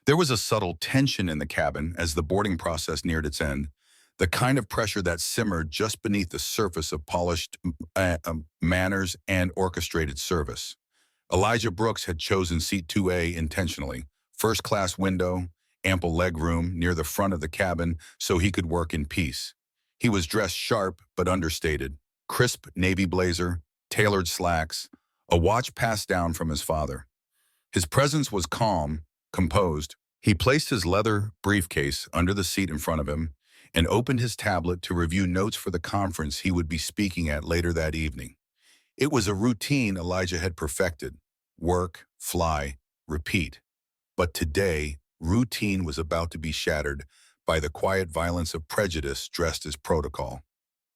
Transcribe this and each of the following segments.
There was a subtle tension in the cabin as the boarding process neared its end, the kind of pressure that simmered just beneath the surface of polished manners and orchestrated service. Elijah Brooks had chosen seat 2A intentionally, first-class window, ample leg room near the front of the cabin so he could work in peace. He was dressed sharp but understated, crisp navy blazer, tailored slacks, a watch passed down from his father. His presence was calm, composed. He placed his leather briefcase under the seat in front of him and opened his tablet to review notes for the conference he would be speaking at later that evening. It was a routine Elijah had perfected: work, fly, repeat. But today, routine was about to be shattered by the quiet violence of prejudice dressed as protocol.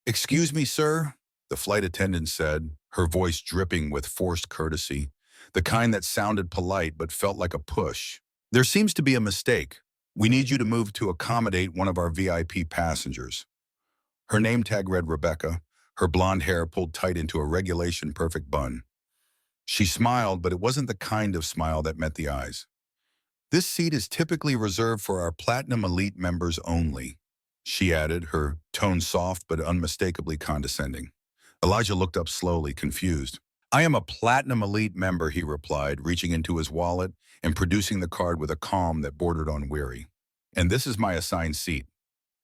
"Excuse me, sir," the flight attendant said, her voice dripping with forced courtesy, the kind that sounded polite but felt like a push. "There seems to be a mistake. We need you to move to accommodate one of our VIP passengers." Her name tag read Rebecca, her blonde hair pulled tight into a regulation-perfect bun. She smiled, but it wasn't the kind of smile that met the eyes. "This seat is typically reserved for our Platinum Elite members only," she added, her tone soft but unmistakably condescending. Elijah looked up slowly, confused. "I am a Platinum Elite member," he replied, reaching into his wallet and producing the card with a calm that bordered on weary. "And this is my assigned seat."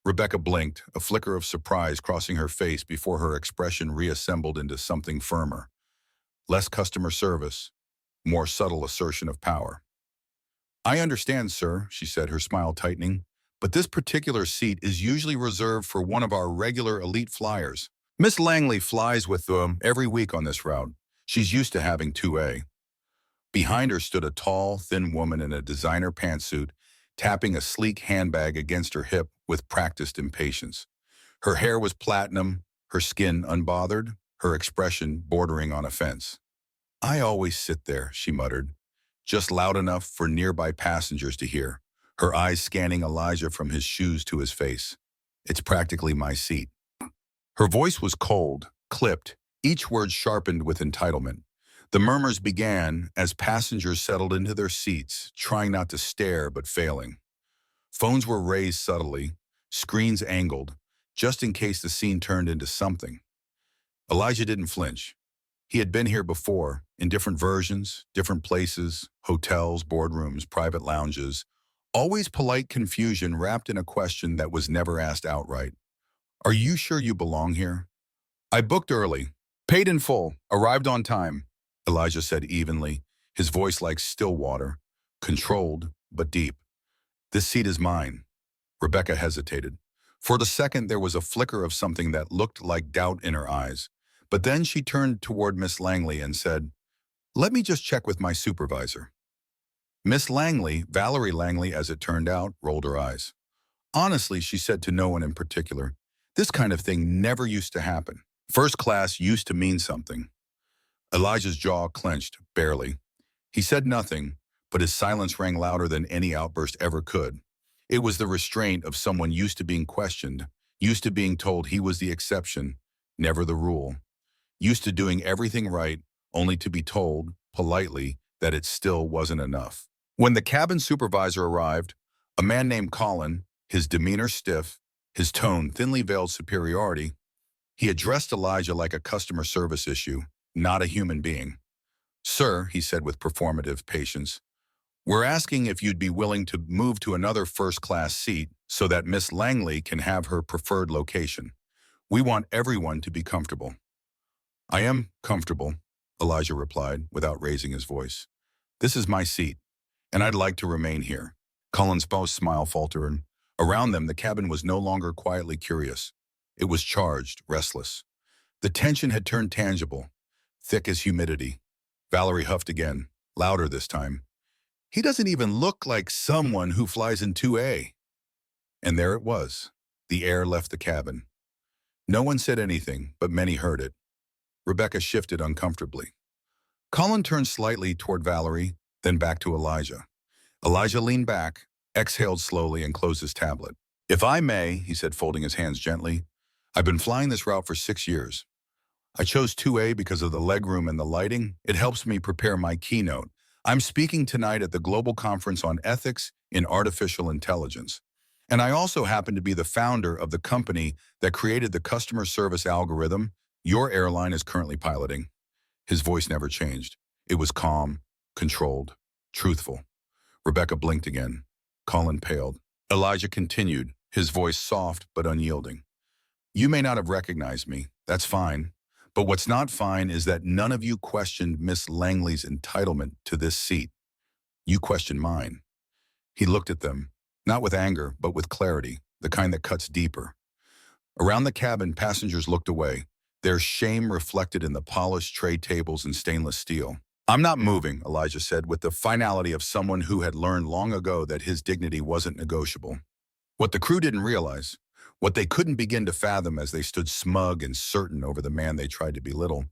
Rebecca blinked, a flicker of surprise crossing her face before her expression reassembled into something firmer. Less customer service, more subtle assertion of power. "I understand, sir," she said, her smile tightening, "but this particular seat is usually reserved for one of our regular elite flyers. Miss Langley flies with them every week on this route. She's used to having 2A. Behind her stood a tall, thin woman in a designer pantsuit, tapping a sleek handbag against her hip with practiced impatience. Her hair was platinum, her skin unbothered, her expression bordering on offense. "I always sit there," she muttered, just loud enough for nearby passengers to hear, her eyes scanning Elijah from his shoes to his face. "It's practically my seat." Her voice was cold, clipped, each word sharpened with entitlement. The murmurs began as passengers settled into their seats, trying not to stare but failing. Phones were raised subtly, screens angled, just in case the scene turned into something. Elijah didn't flinch. He had been here before, in different versions, different places, hotels, boardrooms, private lounges, always polite confusion wrapped in a question that was never asked outright. "Are you sure you belong here?" "I booked early, paid in full, arrived on time," Elijah said evenly, his voice like still water, controlled but deep. "This seat is mine." Rebecca hesitated. For the second, there was a flicker of something that looked like doubt in her eyes. But then she turned toward Miss Langley and said, "Let me just check with my supervisor." Miss Langley, Valerie Langley as it turned out, rolled her eyes. "Honestly," she said to no one in particular, "this kind of thing never used to happen. First class used to mean something." Elijah's jaw clenched, barely. He said nothing, but his silence rang louder than any outburst ever could. It was the restraint of someone used to being questioned, used to being told he was the exception, never the rule, used to doing everything right, only to be told, politely, that it still wasn't enough. When the cabin supervisor arrived, a man named Colin, his demeanor stiff, his tone thinly veiled superiority, he addressed Elijah like a customer service issue, not a human being. "Sir," he said with performative patience, "we're asking if you'd be willing to move to another first-class seat so that Miss Langley can have her preferred location. We want everyone to be comfortable." "I am comfortable," Elijah replied without raising his voice. "This is my seat, and I'd like to remain here." Colin's smile faltered. Around them, the cabin was no longer quietly curious. It was charged, restless. The tension had turned tangible, thick as humidity. Valerie huffed again, louder this time. "He doesn't even look like someone who flies in 2A. And there it was. The air left the cabin. No one said anything, but many heard it. Rebecca shifted uncomfortably. Colin turned slightly toward Valerie, then back to Elijah. Elijah leaned back, exhaled slowly, and closed his tablet. "If I may," he said, folding his hands gently, "I've been flying this route for 6 years. I chose 2A because of the legroom and the lighting. It helps me prepare my keynote. I'm speaking tonight at the Global Conference on Ethics in Artificial Intelligence. And I also happen to be the founder of the company that created the customer service algorithm your airline is currently piloting. His voice never changed. It was calm, controlled, truthful. Rebecca blinked again. Colin paled. Elijah continued, his voice soft but unyielding. You may not have recognized me. That's fine. But what's not fine is that none of you questioned Miss Langley's entitlement to this seat. You questioned mine. He looked at them, not with anger, but with clarity, the kind that cuts deeper. Around the cabin, passengers looked away, their shame reflected in the polished tray tables and stainless steel. I'm not moving, Elijah said, with the finality of someone who had learned long ago that his dignity wasn't negotiable. What the crew didn't realize, what they couldn't begin to fathom as they stood smug and certain over the man they tried to belittle,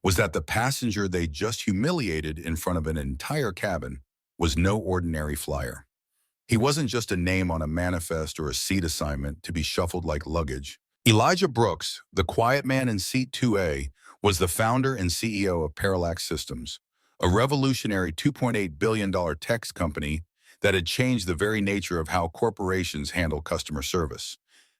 was that the passenger they just humiliated in front of an entire cabin was no ordinary flyer. He wasn't just a name on a manifest or a seat assignment to be shuffled like luggage. Elijah Brooks, the quiet man in seat 2A, was the founder and CEO of Parallax Systems, a revolutionary $2.8 billion tech company that had changed the very nature of how corporations handle customer service.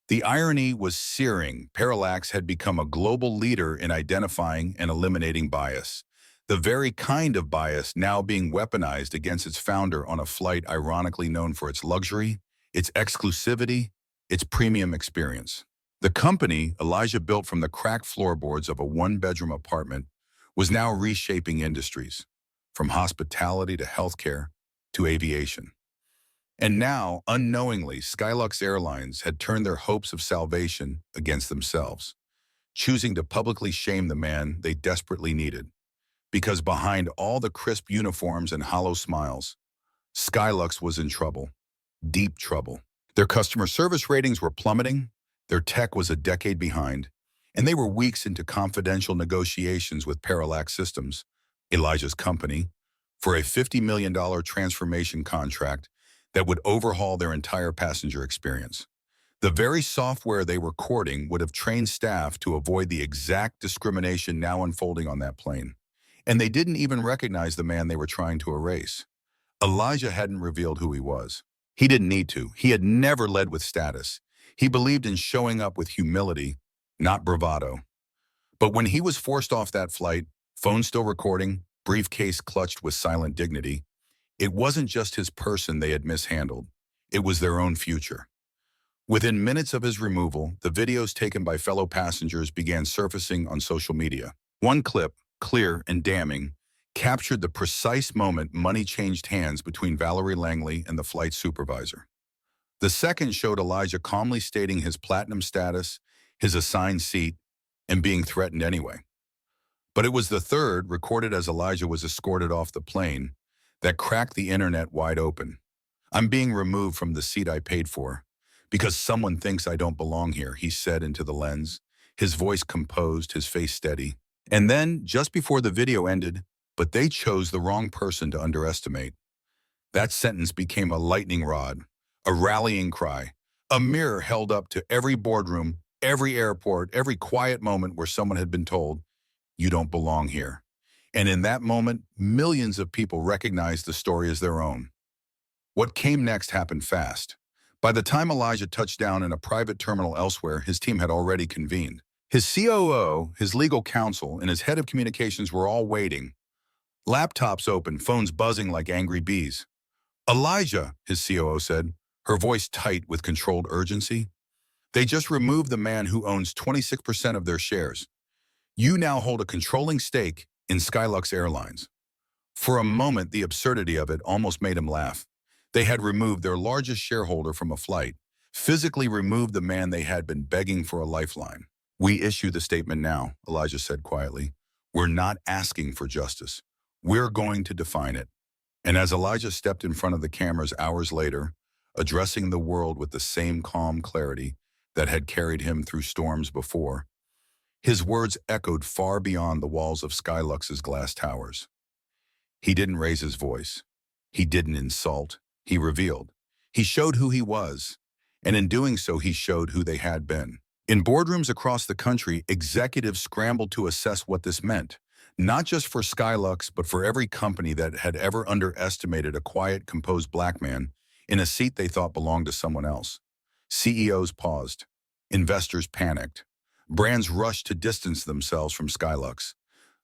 The irony was searing. Parallax had become a global leader in identifying and eliminating bias, the very kind of bias now being weaponized against its founder on a flight ironically known for its luxury, its exclusivity, its premium experience. The company Elijah built from the cracked floorboards of a one-bedroom apartment was now reshaping industries, from hospitality to healthcare to aviation. And now, unknowingly, Skylux Airlines had turned their hopes of salvation against themselves, choosing to publicly shame the man they desperately needed. Because behind all the crisp uniforms and hollow smiles, Skylux was in trouble, deep trouble. Their customer service ratings were plummeting, their tech was a decade behind, and they were weeks into confidential negotiations with Parallax Systems, Elijah's company, for a $50 million transformation contract that would overhaul their entire passenger experience. The very software they were courting would have trained staff to avoid the exact discrimination now unfolding on that plane. And they didn't even recognize the man they were trying to erase. Elijah hadn't revealed who he was. He didn't need to. He had never led with status. He believed in showing up with humility, not bravado. But when he was forced off that flight, phone still recording, briefcase clutched with silent dignity, it wasn't just his person they had mishandled. It was their own future. Within minutes of his removal, the videos taken by fellow passengers began surfacing on social media. One clip, clear and damning, captured the precise moment money changed hands between Valerie Langley and the flight supervisor. The second showed Elijah calmly stating his platinum status, his assigned seat, and being threatened anyway. But it was the third, recorded as Elijah was escorted off the plane, that cracked the internet wide open. I'm being removed from the seat I paid for because someone thinks I don't belong here, he said into the lens, his voice composed, his face steady. And then, just before the video ended, but they chose the wrong person to underestimate. That sentence became a lightning rod, a rallying cry, a mirror held up to every boardroom, every airport, every quiet moment where someone had been told, you don't belong here. And in that moment, millions of people recognized the story as their own. What came next happened fast. By the time Elijah touched down in a private terminal elsewhere, his team had already convened. His COO, his legal counsel, and his head of communications were all waiting. Laptops open, phones buzzing like angry bees. Elijah, his COO said, her voice tight with controlled urgency. They just removed the man who owns 26% of their shares. You now hold a controlling stake in Skylux Airlines. For a moment, the absurdity of it almost made him laugh. They had removed their largest shareholder from a flight, physically removed the man they had been begging for a lifeline. We issue the statement now, Elijah said quietly. We're not asking for justice. We're going to define it. And as Elijah stepped in front of the cameras hours later, addressing the world with the same calm clarity that had carried him through storms before, his words echoed far beyond the walls of Skylux's glass towers. He didn't raise his voice. He didn't insult. He revealed. He showed who he was. And in doing so, he showed who they had been. In boardrooms across the country, executives scrambled to assess what this meant, Not just for Skylux, but for every company that had ever underestimated a quiet, composed black man in a seat they thought belonged to someone else. CEOs paused. Investors panicked. Brands rushed to distance themselves from Skylux.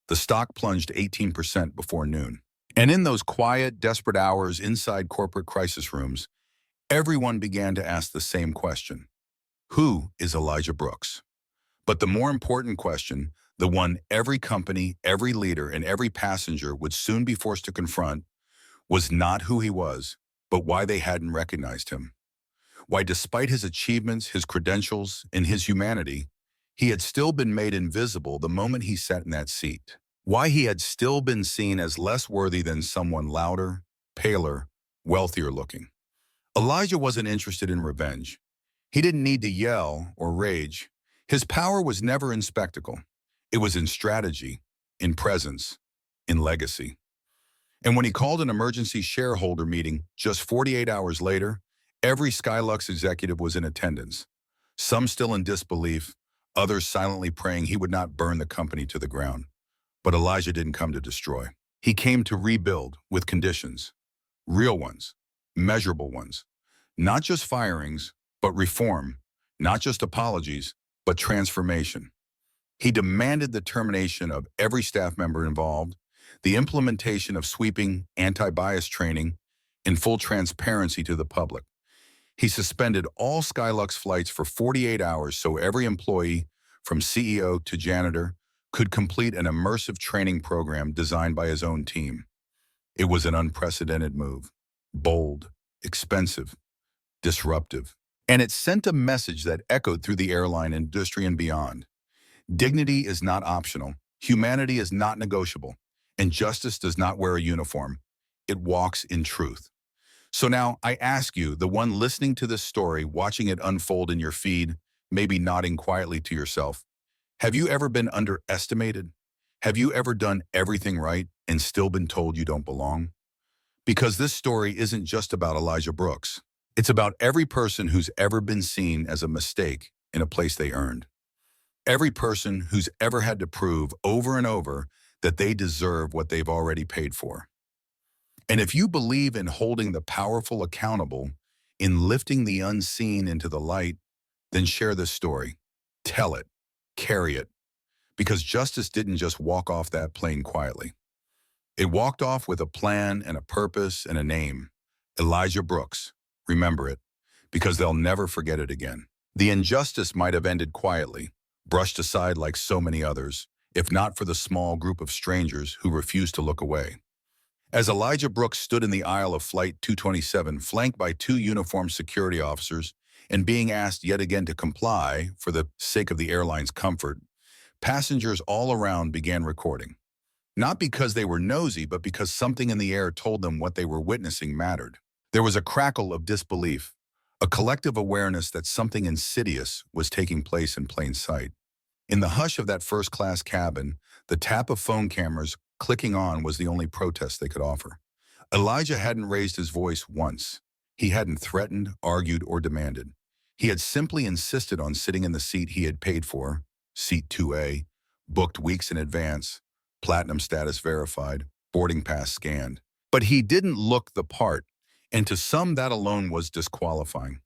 The stock plunged 18% before noon. And in those quiet, desperate hours inside corporate crisis rooms, everyone began to ask the same question. Who is Elijah Brooks? But the more important question, the one every company, every leader, and every passenger would soon be forced to confront, was not who he was, but why they hadn't recognized him. Why, despite his achievements, his credentials, and his humanity, he had still been made invisible the moment he sat in that seat. Why he had still been seen as less worthy than someone louder, paler, wealthier looking. Elijah wasn't interested in revenge. He didn't need to yell or rage. His power was never in spectacle. It was in strategy, in presence, in legacy. And when he called an emergency shareholder meeting just 48 hours later, every Skylux executive was in attendance, some still in disbelief, others silently praying he would not burn the company to the ground. But Elijah didn't come to destroy. He came to rebuild with conditions, real ones, measurable ones. Not just firings, but reform. Not just apologies, but transformation. He demanded the termination of every staff member involved, the implementation of sweeping anti-bias training, in full transparency to the public. He suspended all Skylux flights for 48 hours so every employee, from CEO to janitor, could complete an immersive training program designed by his own team. It was an unprecedented move, bold, expensive, disruptive, and it sent a message that echoed through the airline industry and beyond. Dignity is not optional, humanity is not negotiable, and justice does not wear a uniform. It walks in truth. So now I ask you, the one listening to this story, watching it unfold in your feed, maybe nodding quietly to yourself, have you ever been underestimated? Have you ever done everything right and still been told you don't belong? Because this story isn't just about Elijah Brooks. It's about every person who's ever been seen as a mistake in a place they earned. Every person who's ever had to prove over and over that they deserve what they've already paid for. And if you believe in holding the powerful accountable, in lifting the unseen into the light, then share this story. Tell it. Carry it. Because justice didn't just walk off that plane quietly. It walked off with a plan and a purpose and a name. Elijah Brooks. Remember it, because they'll never forget it again. The injustice might have ended quietly, brushed aside like so many others, if not for the small group of strangers who refused to look away. As Elijah Brooks stood in the aisle of Flight 227, flanked by two uniformed security officers, and being asked yet again to comply for the sake of the airline's comfort, passengers all around began recording. Not because they were nosy, but because something in the air told them what they were witnessing mattered. There was a crackle of disbelief, a collective awareness that something insidious was taking place in plain sight. In the hush of that first-class cabin, the tap of phone cameras clicking on was the only protest they could offer. Elijah hadn't raised his voice once. He hadn't threatened, argued, or demanded. He had simply insisted on sitting in the seat he had paid for, seat 2A, booked weeks in advance, platinum status verified, boarding pass scanned. But he didn't look the part, and to some that alone was disqualifying.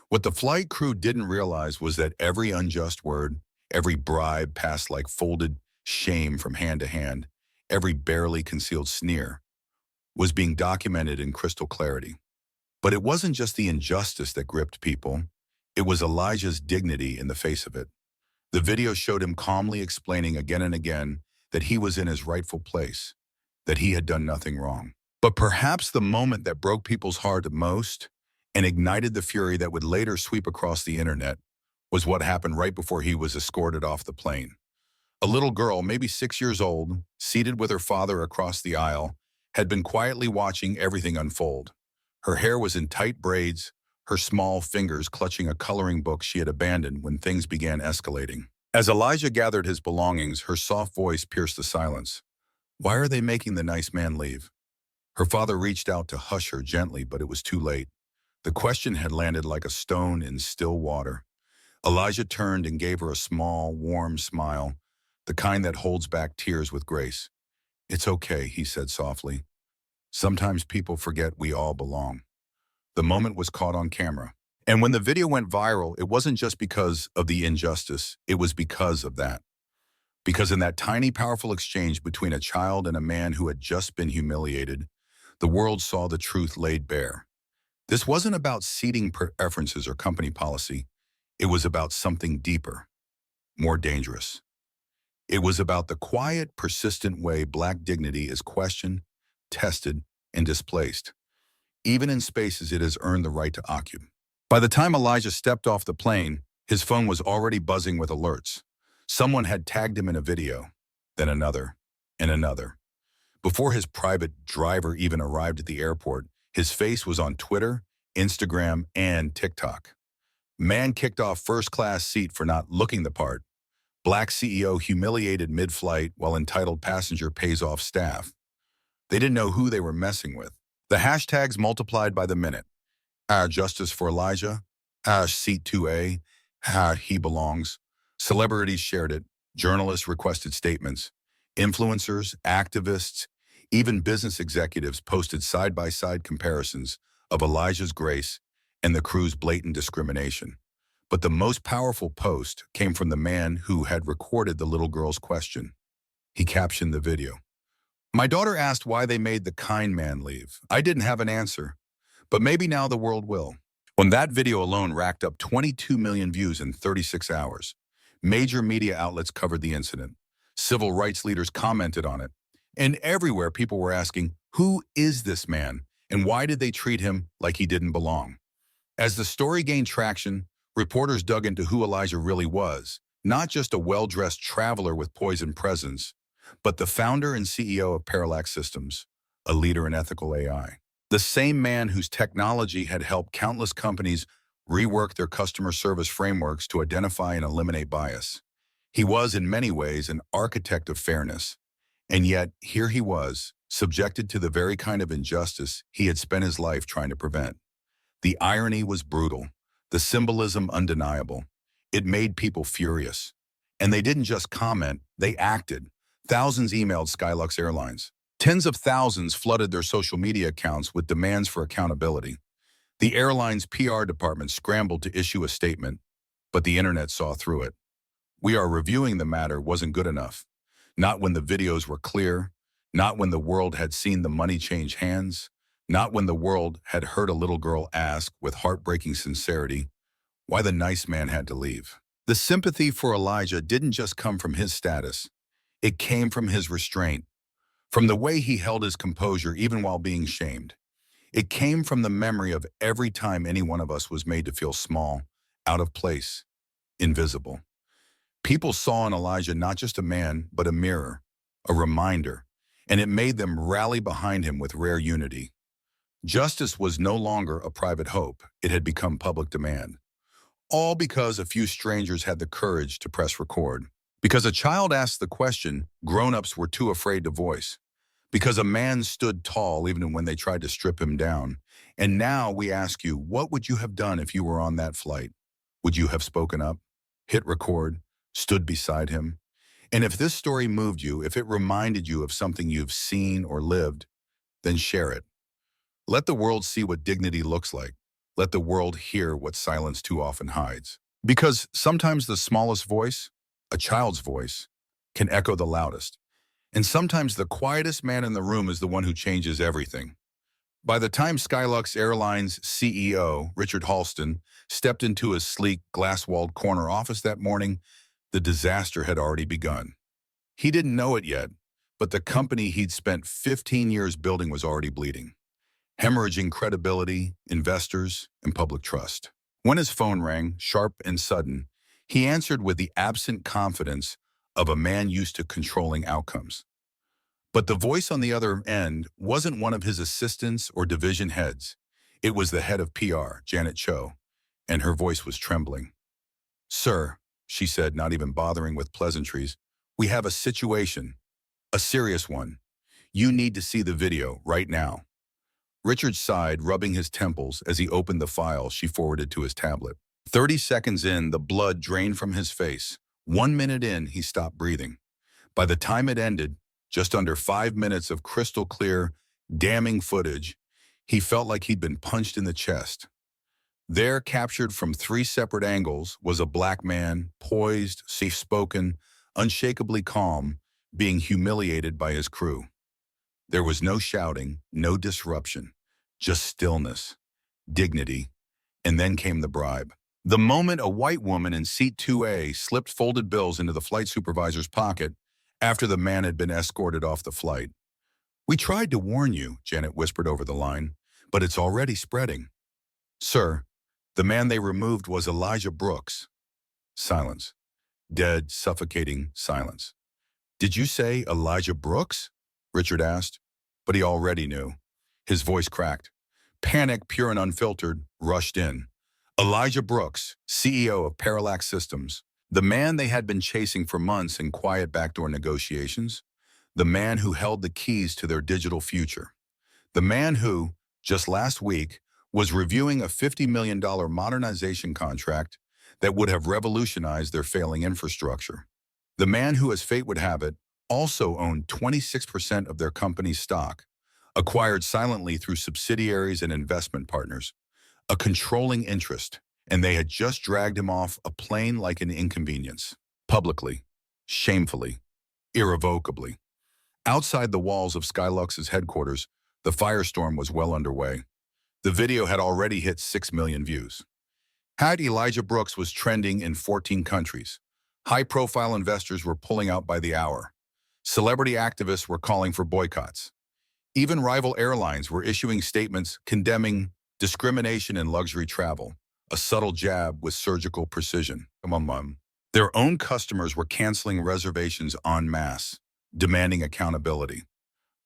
What the flight crew didn't realize was that every unjust word, every bribe passed like folded shame from hand to hand, every barely concealed sneer, was being documented in crystal clarity. But it wasn't just the injustice that gripped people, it was Elijah's dignity in the face of it. The video showed him calmly explaining again and again that he was in his rightful place, that he had done nothing wrong. But perhaps the moment that broke people's heart most and ignited the fury that would later sweep across the internet was what happened right before he was escorted off the plane. A little girl, maybe 6 years old, seated with her father across the aisle, had been quietly watching everything unfold. Her hair was in tight braids, her small fingers clutching a coloring book she had abandoned when things began escalating. As Elijah gathered his belongings, her soft voice pierced the silence. "Why are they making the nice man leave?" Her father reached out to hush her gently, but it was too late. The question had landed like a stone in still water. Elijah turned and gave her a small, warm smile, the kind that holds back tears with grace. "It's okay," he said softly. "Sometimes people forget we all belong." The moment was caught on camera. And when the video went viral, it wasn't just because of the injustice, it was because of that. Because in that tiny, powerful exchange between a child and a man who had just been humiliated, the world saw the truth laid bare. This wasn't about seating preferences or company policy. It was about something deeper, more dangerous. It was about the quiet, persistent way Black dignity is questioned, tested, and displaced, even in spaces it has earned the right to occupy. By the time Elijah stepped off the plane, his phone was already buzzing with alerts. Someone had tagged him in a video, then another, and another. Before his private driver even arrived at the airport, his face was on Twitter, Instagram, and TikTok. Man kicked off first-class seat for not looking the part. Black CEO humiliated mid-flight while entitled passenger pays off staff. They didn't know who they were messing with. The hashtags multiplied by the minute. Justice for Elijah, Seat 2A, He Belongs. Celebrities shared it. Journalists requested statements. Influencers, activists, even business executives posted side-by-side comparisons of Elijah's grace and the crew's blatant discrimination. But the most powerful post came from the man who had recorded the little girl's question. He captioned the video. "My daughter asked why they made the kind man leave. I didn't have an answer, but maybe now the world will." When that video alone racked up 22 million views in 36 hours, major media outlets covered the incident. Civil rights leaders commented on it. And everywhere people were asking, who is this man? And why did they treat him like he didn't belong? As the story gained traction, reporters dug into who Elijah really was, not just a well-dressed traveler with poised presence, but the founder and CEO of Parallax Systems, a leader in ethical AI. The same man whose technology had helped countless companies rework their customer service frameworks to identify and eliminate bias. He was, in many ways, an architect of fairness. And yet, here he was, subjected to the very kind of injustice he had spent his life trying to prevent. The irony was brutal, the symbolism undeniable. It made people furious. And they didn't just comment, they acted. Thousands emailed Skylux Airlines. Tens of thousands flooded their social media accounts with demands for accountability. The airline's PR department scrambled to issue a statement, but the internet saw through it. "We are reviewing the matter" wasn't good enough. Not when the videos were clear, not when the world had seen the money change hands, not when the world had heard a little girl ask with heartbreaking sincerity why the nice man had to leave. The sympathy for Elijah didn't just come from his status. It came from his restraint, from the way he held his composure even while being shamed. It came from the memory of every time any one of us was made to feel small, out of place, invisible. People saw in Elijah not just a man, but a mirror, a reminder, and it made them rally behind him with rare unity. Justice was no longer a private hope, it had become public demand. All because a few strangers had the courage to press record. Because a child asked the question grown-ups were too afraid to voice. Because a man stood tall even when they tried to strip him down. And now we ask you, what would you have done if you were on that flight? Would you have spoken up, hit record, stood beside him? And if this story moved you, if it reminded you of something you've seen or lived, then share it. Let the world see what dignity looks like. Let the world hear what silence too often hides. Because sometimes the smallest voice, a child's voice, can echo the loudest. And sometimes the quietest man in the room is the one who changes everything. By the time Skylux Airlines CEO, Richard Halston, stepped into his sleek, glass-walled corner office that morning, the disaster had already begun. He didn't know it yet, but the company he'd spent 15 years building was already bleeding, hemorrhaging credibility, investors, and public trust. When his phone rang, sharp and sudden, he answered with the absent confidence of a man used to controlling outcomes. But the voice on the other end wasn't one of his assistants or division heads. It was the head of PR, Janet Cho, and her voice was trembling. "Sir," she said, not even bothering with pleasantries, "we have a situation, a serious one. You need to see the video right now." Richard sighed, rubbing his temples as he opened the file she forwarded to his tablet. 30 seconds in, the blood drained from his face. 1 minute in, he stopped breathing. By the time it ended, just under 5 minutes of crystal clear, damning footage, he felt like he'd been punched in the chest. There, captured from 3 separate angles, was a black man, poised, safe-spoken, unshakably calm, being humiliated by his crew. There was no shouting, no disruption, just stillness, dignity, and then came the bribe. The moment a white woman in seat 2A slipped folded bills into the flight supervisor's pocket after the man had been escorted off the flight. "We tried to warn you," Janet whispered over the line, "but it's already spreading." "Sir, the man they removed was Elijah Brooks." Silence. Dead, suffocating silence. "Did you say Elijah Brooks?" Richard asked, but he already knew. His voice cracked. Panic, pure and unfiltered, rushed in. Elijah Brooks, CEO of Parallax Systems, the man they had been chasing for months in quiet backdoor negotiations, the man who held the keys to their digital future, the man who, just last week, was reviewing a $50 million modernization contract that would have revolutionized their failing infrastructure. The man who, as fate would have it, also owned 26% of their company's stock, acquired silently through subsidiaries and investment partners, a controlling interest, and they had just dragged him off a plane like an inconvenience, publicly, shamefully, irrevocably. Outside the walls of Skylux's headquarters, the firestorm was well underway. The video had already hit 6 million views. Elijah Brooks was trending in 14 countries. High-profile investors were pulling out by the hour. Celebrity activists were calling for boycotts. Even rival airlines were issuing statements condemning discrimination in luxury travel, a subtle jab with surgical precision. Their own customers were canceling reservations en masse, demanding accountability.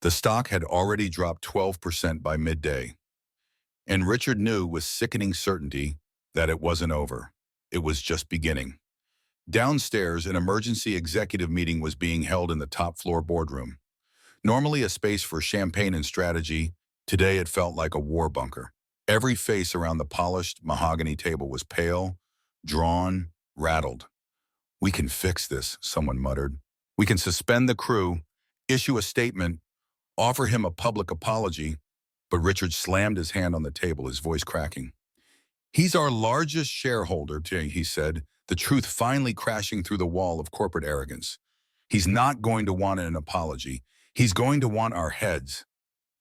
The stock had already dropped 12% by midday. And Richard knew with sickening certainty that it wasn't over. It was just beginning. Downstairs, an emergency executive meeting was being held in the top-floor boardroom. Normally a space for champagne and strategy, today it felt like a war bunker. Every face around the polished mahogany table was pale, drawn, rattled. "We can fix this," someone muttered. "We can suspend the crew, issue a statement, offer him a public apology." But Richard slammed his hand on the table, his voice cracking. "He's our largest shareholder," he said, the truth finally crashing through the wall of corporate arrogance. "He's not going to want an apology. He's going to want our heads."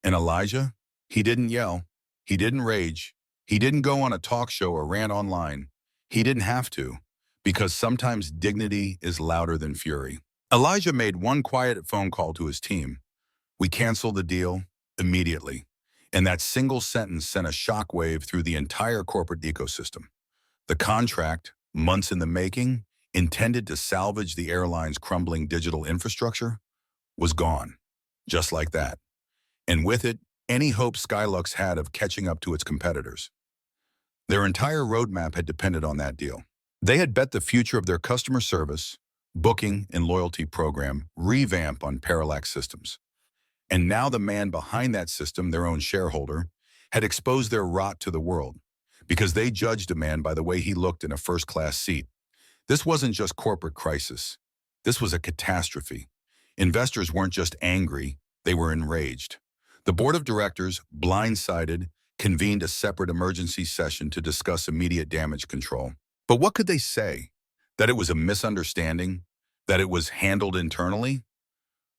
And Elijah? He didn't yell. He didn't rage. He didn't go on a talk show or rant online. He didn't have to, because sometimes dignity is louder than fury. Elijah made one quiet phone call to his team. "We canceled the deal immediately." And that single sentence sent a shockwave through the entire corporate ecosystem. The contract, months in the making, intended to salvage the airline's crumbling digital infrastructure, was gone, just like that. And with it, any hope Skylux had of catching up to its competitors. Their entire roadmap had depended on that deal. They had bet the future of their customer service, booking, and loyalty program revamp on Parallax Systems. And now the man behind that system, their own shareholder, had exposed their rot to the world, because they judged a man by the way he looked in a first-class seat. This wasn't just corporate crisis. This was a catastrophe. Investors weren't just angry, they were enraged. The board of directors, blindsided, convened a separate emergency session to discuss immediate damage control. But what could they say? That it was a misunderstanding? That it was handled internally?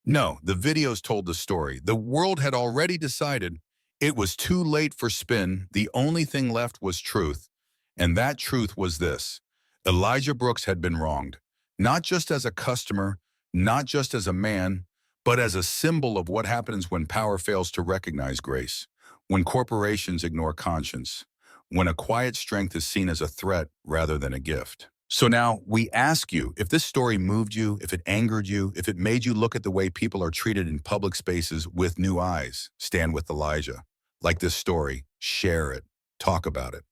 No, the videos told the story. The world had already decided it was too late for spin. The only thing left was truth. And that truth was this: Elijah Brooks had been wronged, not just as a customer, not just as a man, but as a symbol of what happens when power fails to recognize grace, when corporations ignore conscience, when a quiet strength is seen as a threat rather than a gift. So now we ask you, if this story moved you, if it angered you, if it made you look at the way people are treated in public spaces with new eyes, stand with Elijah. Like this story, share it, talk about it.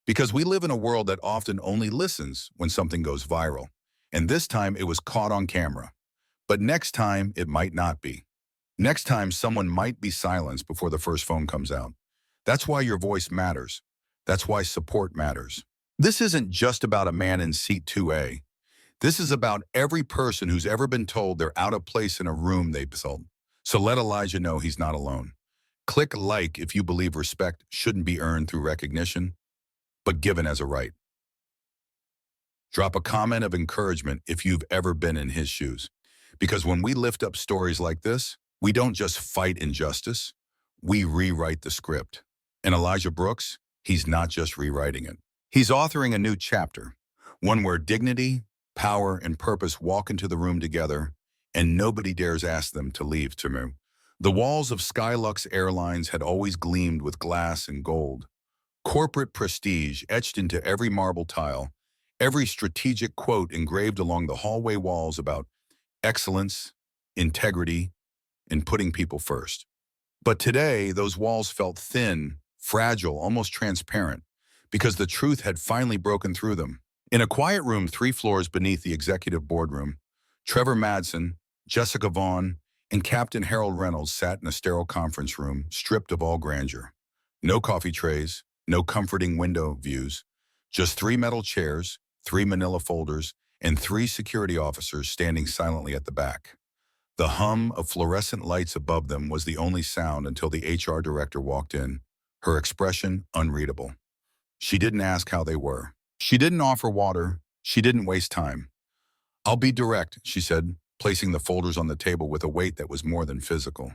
Because we live in a world that often only listens when something goes viral. And this time it was caught on camera. But next time it might not be. Next time someone might be silenced before the first phone comes out. That's why your voice matters. That's why support matters. This isn't just about a man in seat 2A. This is about every person who's ever been told they're out of place in a room they built. So let Elijah know he's not alone. Click like if you believe respect shouldn't be earned through recognition, but given as a right. Drop a comment of encouragement if you've ever been in his shoes. Because when we lift up stories like this, we don't just fight injustice, we rewrite the script. And Elijah Brooks, he's not just rewriting it. He's authoring a new chapter, one where dignity, power, and purpose walk into the room together, and nobody dares ask them to leave tomorrow. The walls of Skylux Airlines had always gleamed with glass and gold. Corporate prestige etched into every marble tile, every strategic quote engraved along the hallway walls about excellence, integrity, and putting people first. But today, those walls felt thin, fragile, almost transparent, because the truth had finally broken through them. In a quiet room 3 floors beneath the executive boardroom, Trevor Madsen, Jessica Vaughn, and Captain Harold Reynolds sat in a sterile conference room, stripped of all grandeur. No coffee trays, no comforting window views, just 3 metal chairs, 3 manila folders, and 3 security officers standing silently at the back. The hum of fluorescent lights above them was the only sound until the HR director walked in, her expression unreadable. She didn't ask how they were. She didn't offer water. She didn't waste time. "I'll be direct," she said, placing the folders on the table with a weight that was more than physical.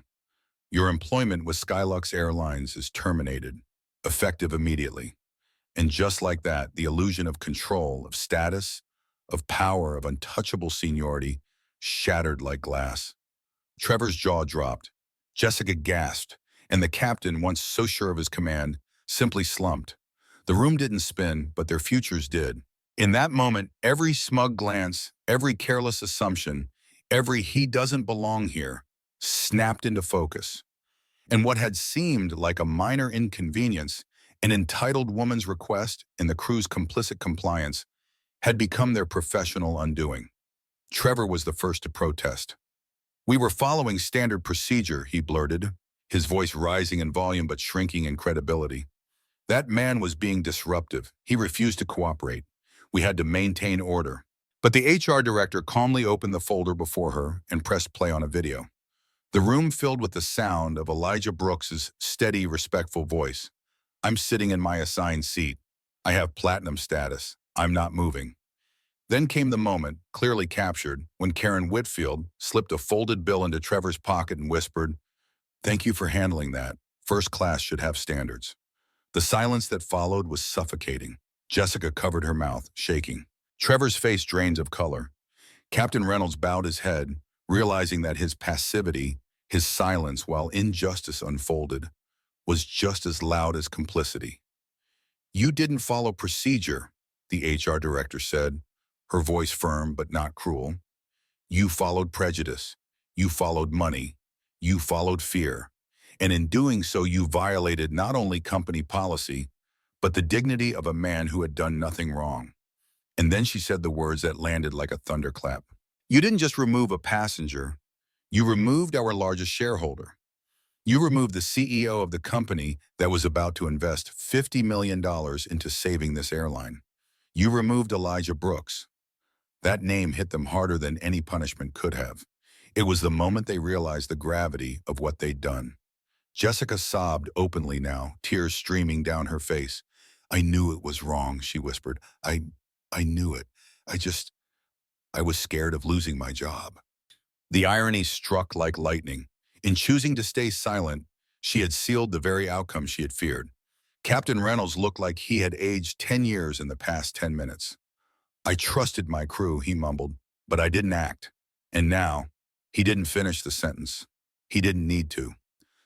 "Your employment with Skylux Airlines is terminated, effective immediately." And just like that, the illusion of control, of status, of power, of untouchable seniority shattered like glass. Trevor's jaw dropped. Jessica gasped, and the captain, once so sure of his command, simply slumped. The room didn't spin, but their futures did. In that moment, every smug glance, every careless assumption, every "he doesn't belong here" snapped into focus. And what had seemed like a minor inconvenience, an entitled woman's request and the crew's complicit compliance, had become their professional undoing. Trevor was the first to protest. "We were following standard procedure," he blurted, his voice rising in volume but shrinking in credibility. "That man was being disruptive. He refused to cooperate. We had to maintain order." But the HR director calmly opened the folder before her and pressed play on a video. The room filled with the sound of Elijah Brooks's steady, respectful voice. "I'm sitting in my assigned seat. I have platinum status. I'm not moving." Then came the moment, clearly captured, when Karen Whitfield slipped a folded bill into Trevor's pocket and whispered, "Thank you for handling that. First class should have standards." The silence that followed was suffocating. Jessica covered her mouth, shaking. Trevor's face drained of color. Captain Reynolds bowed his head, realizing that his passivity, his silence while injustice unfolded, was just as loud as complicity. "You didn't follow procedure," the HR director said, her voice firm but not cruel. "You followed prejudice. You followed money. You followed fear. And in doing so, you violated not only company policy, but the dignity of a man who had done nothing wrong." And then she said the words that landed like a thunderclap. "You didn't just remove a passenger. You removed our largest shareholder. You removed the CEO of the company that was about to invest $50 million into saving this airline. You removed Elijah Brooks." That name hit them harder than any punishment could have. It was the moment they realized the gravity of what they'd done. Jessica sobbed openly now, tears streaming down her face. "I knew it was wrong," she whispered. I knew it. I was scared of losing my job." The irony struck like lightning. In choosing to stay silent, she had sealed the very outcome she had feared. Captain Reynolds looked like he had aged 10 years in the past 10 minutes. "I trusted my crew," he mumbled, "but I didn't act." And now, he didn't finish the sentence. He didn't need to.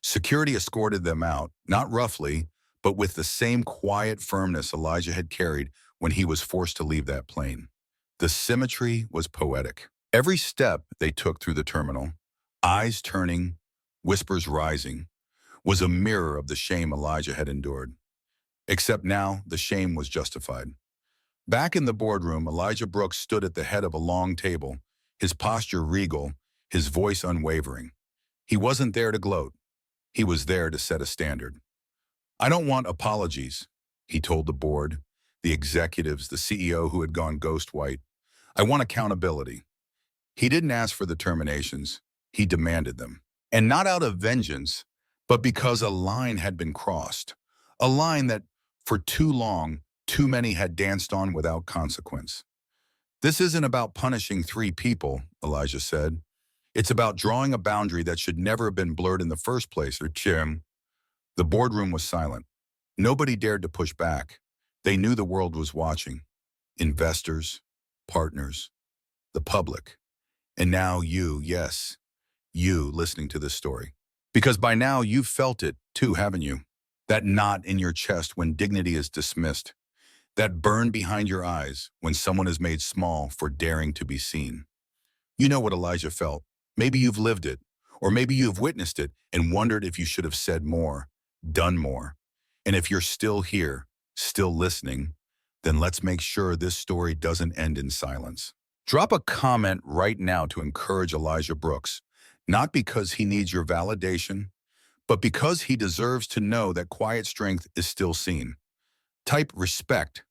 Security escorted them out, not roughly, but with the same quiet firmness Elijah had carried when he was forced to leave that plane. The symmetry was poetic. Every step they took through the terminal, eyes turning, whispers rising, was a mirror of the shame Elijah had endured. Except now, the shame was justified. Back in the boardroom, Elijah Brooks stood at the head of a long table, his posture regal, his voice unwavering. He wasn't there to gloat. He was there to set a standard. "I don't want apologies," he told the board, the executives, the CEO who had gone ghost white. I want accountability. He didn't ask for the terminations. He demanded them. And not out of vengeance, but because a line had been crossed. A line that, for too long, too many had danced on without consequence. This isn't about punishing three people, Elijah said. It's about drawing a boundary that should never have been blurred in the first place, or Jim. The boardroom was silent. Nobody dared to push back. They knew the world was watching. Investors, partners, the public. And now you, yes, you listening to this story. Because by now you've felt it too, haven't you? That knot in your chest when dignity is dismissed. That burn behind your eyes when someone is made small for daring to be seen. You know what Elijah felt. Maybe you've lived it, or maybe you've witnessed it and wondered if you should have said more, done more. And if you're still here, still listening, then let's make sure this story doesn't end in silence. Drop a comment right now to encourage Elijah Brooks, not because he needs your validation, but because he deserves to know that quiet strength is still seen. Type respect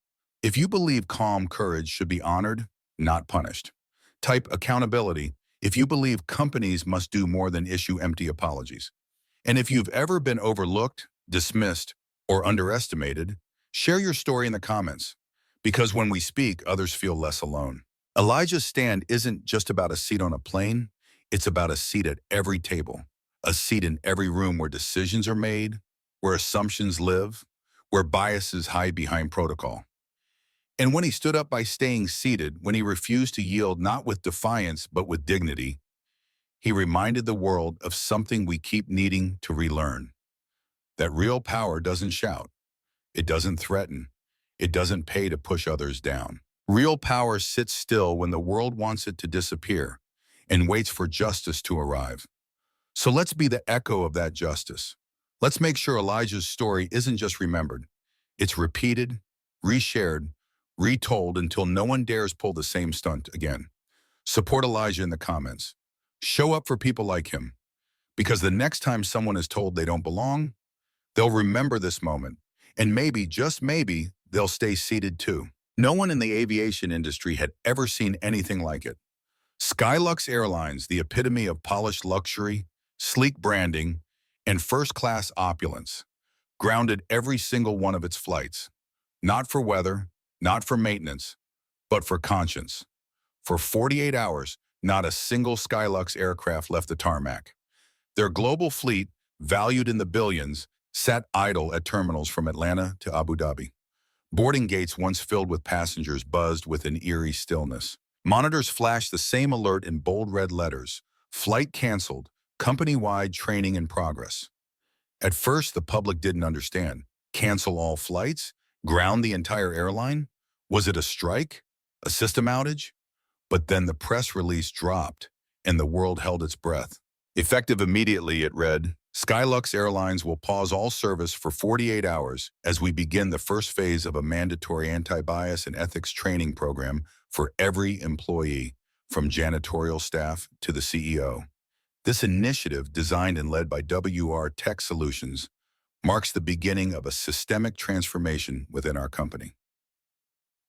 if you believe calm courage should be honored, not punished. Type accountability if you believe companies must do more than issue empty apologies. And if you've ever been overlooked, dismissed, or underestimated, share your story in the comments. Because when we speak, others feel less alone. Elijah's stand isn't just about a seat on a plane, it's about a seat at every table, a seat in every room where decisions are made, where assumptions live, where biases hide behind protocol. And when he stood up by staying seated, when he refused to yield not with defiance but with dignity, he reminded the world of something we keep needing to relearn. That real power doesn't shout, it doesn't threaten, it doesn't pay to push others down. Real power sits still when the world wants it to disappear and waits for justice to arrive. So let's be the echo of that justice. Let's make sure Elijah's story isn't just remembered. It's repeated, reshared, retold until no one dares pull the same stunt again. Support Elijah in the comments. Show up for people like him. Because the next time someone is told they don't belong, they'll remember this moment. And maybe, just maybe, they'll stay seated too. No one in the aviation industry had ever seen anything like it. Skylux Airlines, the epitome of polished luxury, sleek branding, and first-class opulence, grounded every single one of its flights. Not for weather, not for maintenance, but for conscience. For 48 hours, not a single Skylux aircraft left the tarmac. Their global fleet, valued in the billions, sat idle at terminals from Atlanta to Abu Dhabi. Boarding gates once filled with passengers buzzed with an eerie stillness. Monitors flashed the same alert in bold red letters. Flight canceled, company-wide training in progress. At first, the public didn't understand. Cancel all flights? Ground the entire airline? Was it a strike? A system outage? But then the press release dropped, and the world held its breath. Effective immediately, it read, Skylux Airlines will pause all service for 48 hours as we begin the first phase of a mandatory anti-bias and ethics training program for every employee, from janitorial staff to the CEO. This initiative, designed and led by WR Tech Solutions, marks the beginning of a systemic transformation within our company.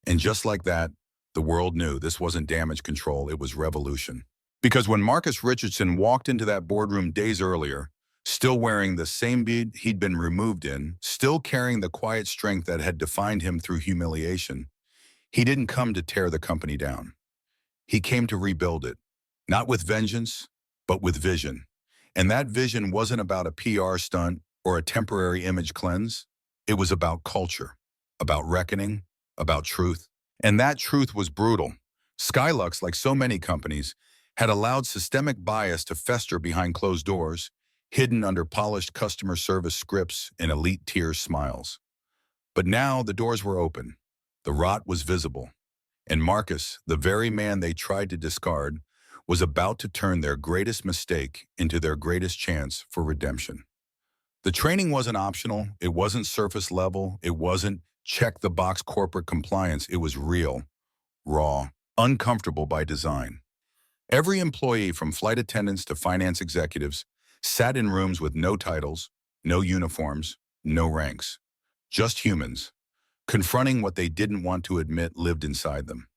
And just like that, the world knew this wasn't damage control, it was revolution. Because when Marcus Richardson walked into that boardroom days earlier, still wearing the same bead he'd been removed in, still carrying the quiet strength that had defined him through humiliation, he didn't come to tear the company down. He came to rebuild it, not with vengeance, but with vision. And that vision wasn't about a PR stunt or a temporary image cleanse. It was about culture, about reckoning, about truth. And that truth was brutal. Skylux, like so many companies, had allowed systemic bias to fester behind closed doors, hidden under polished customer service scripts and elite tier smiles. But now the doors were open. The rot was visible. And Marcus, the very man they tried to discard, was about to turn their greatest mistake into their greatest chance for redemption. The training wasn't optional. It wasn't surface level. It wasn't check-the-box corporate compliance. It was real, raw, uncomfortable by design. Every employee, from flight attendants to finance executives, sat in rooms with no titles, no uniforms, no ranks. Just humans, confronting what they didn't want to admit lived inside them.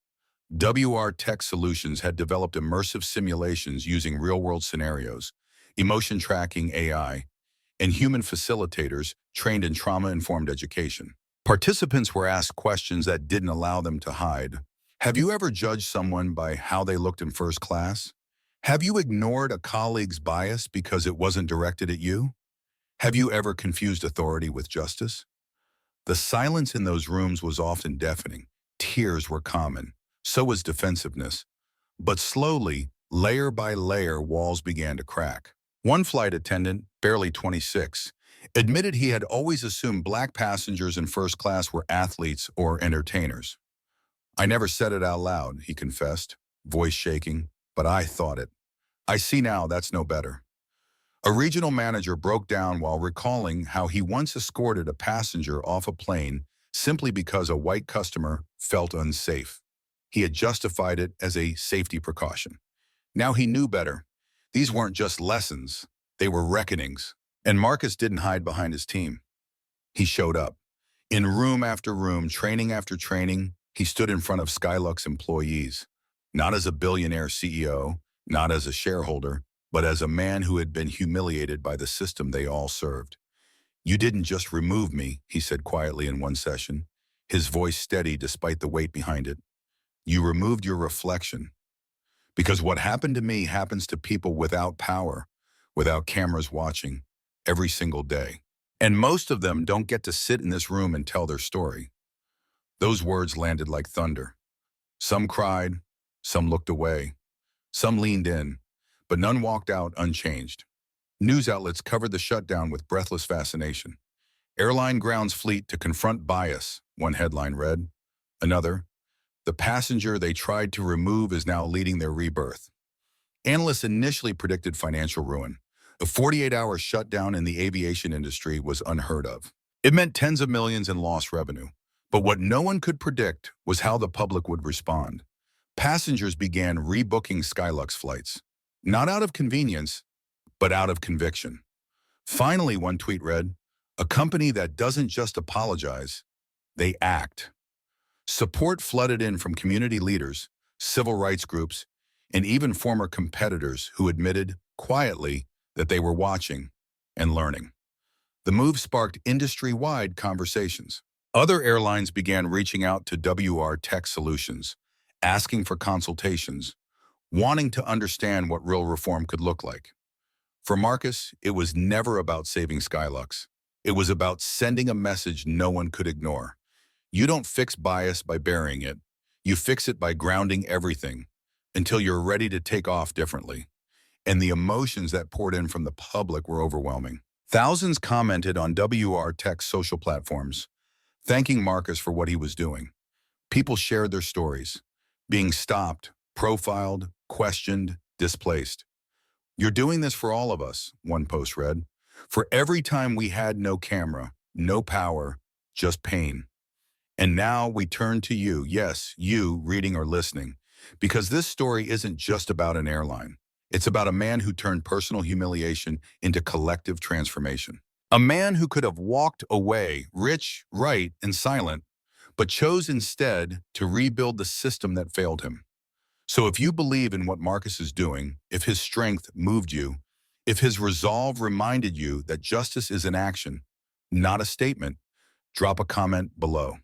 WR Tech Solutions had developed immersive simulations using real-world scenarios, emotion tracking AI, and human facilitators trained in trauma-informed education. Participants were asked questions that didn't allow them to hide. Have you ever judged someone by how they looked in first class? Have you ignored a colleague's bias because it wasn't directed at you? Have you ever confused authority with justice? The silence in those rooms was often deafening. Tears were common. So was defensiveness. But slowly, layer by layer, walls began to crack. One flight attendant, barely 26, admitted he had always assumed black passengers in first class were athletes or entertainers. I never said it out loud, he confessed, voice shaking, but I thought it. I see now that's no better. A regional manager broke down while recalling how he once escorted a passenger off a plane simply because a white customer felt unsafe. He had justified it as a safety precaution. Now he knew better. These weren't just lessons, they were reckonings. And Marcus didn't hide behind his team. He showed up. In room after room, training after training, he stood in front of Skylux employees. Not as a billionaire CEO, not as a shareholder, but as a man who had been humiliated by the system they all served. You didn't just remove me, he said quietly in one session, his voice steady despite the weight behind it. You removed your reflection. Because what happened to me happens to people without power, without cameras watching, every single day. And most of them don't get to sit in this room and tell their story. Those words landed like thunder. Some cried, some looked away, some leaned in, but none walked out unchanged. News outlets covered the shutdown with breathless fascination. Airline grounds fleet to confront bias, one headline read. Another, the passenger they tried to remove is now leading their rebirth. Analysts initially predicted financial ruin. A 48-hour shutdown in the aviation industry was unheard of. It meant tens of millions in lost revenue. But what no one could predict was how the public would respond. Passengers began rebooking Skylux flights, not out of convenience, but out of conviction. Finally, one tweet read, a company that doesn't just apologize, they act. Support flooded in from community leaders, civil rights groups, and even former competitors who admitted, quietly, that they were watching and learning. The move sparked industry-wide conversations. Other airlines began reaching out to WR Tech Solutions, asking for consultations, wanting to understand what real reform could look like. For Marcus, it was never about saving Skylux. It was about sending a message no one could ignore. You don't fix bias by burying it. You fix it by grounding everything until you're ready to take off differently. And the emotions that poured in from the public were overwhelming. Thousands commented on WR Tech's social platforms, thanking Marcus for what he was doing. People shared their stories, being stopped, profiled, questioned, displaced. You're doing this for all of us, one post read. For every time we had no camera, no power, just pain. And now we turn to you, yes, you reading or listening, because this story isn't just about an airline. It's about a man who turned personal humiliation into collective transformation. A man who could have walked away, rich, right, and silent, but chose instead to rebuild the system that failed him. So if you believe in what Marcus is doing, if his strength moved you, if his resolve reminded you that justice is an action, not a statement, drop a comment below.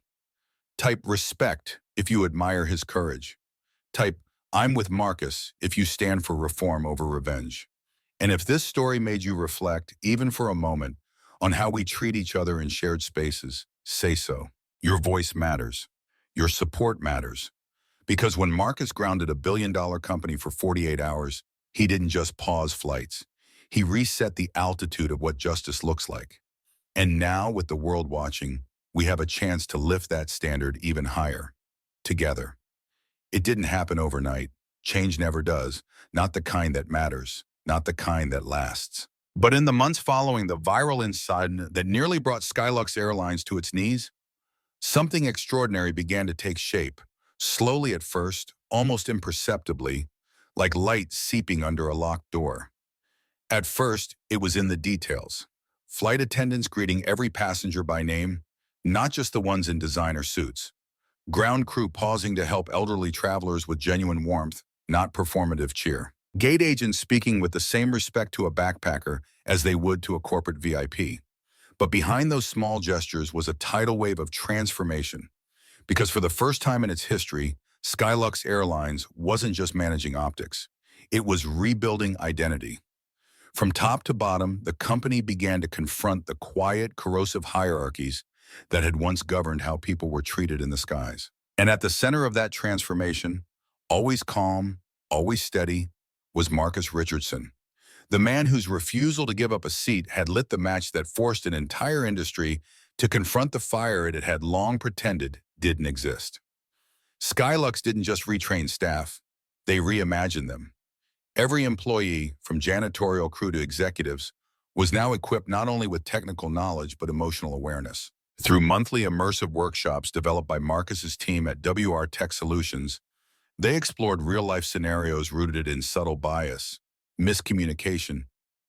Type respect if you admire his courage. Type I'm with Marcus if you stand for reform over revenge. And if this story made you reflect, even for a moment, on how we treat each other in shared spaces, say so. Your voice matters. Your support matters. Because when Marcus grounded a billion-dollar company for 48 hours, he didn't just pause flights. He reset the altitude of what justice looks like. And now, with the world watching, we have a chance to lift that standard even higher, together. It didn't happen overnight. Change never does. Not the kind that matters. Not the kind that lasts. But in the months following the viral incident that nearly brought Skylux Airlines to its knees, something extraordinary began to take shape. Slowly at first, almost imperceptibly, like light seeping under a locked door. At first, it was in the details. Flight attendants greeting every passenger by name, not just the ones in designer suits. Ground crew pausing to help elderly travelers with genuine warmth, not performative cheer. Gate agents speaking with the same respect to a backpacker as they would to a corporate VIP. But behind those small gestures was a tidal wave of transformation, because for the first time in its history, Skylux Airlines wasn't just managing optics. It was rebuilding identity. From top to bottom, the company began to confront the quiet, corrosive hierarchies that had once governed how people were treated in the skies. And at the center of that transformation, always calm, always steady, was Marcus Richardson, the man whose refusal to give up a seat had lit the match that forced an entire industry to confront the fire it had long pretended didn't exist. Skylux didn't just retrain staff, they reimagined them. Every employee, from janitorial crew to executives, was now equipped not only with technical knowledge but emotional awareness. Through monthly immersive workshops developed by Marcus's team at WR Tech Solutions, they explored real-life scenarios rooted in subtle bias, miscommunication,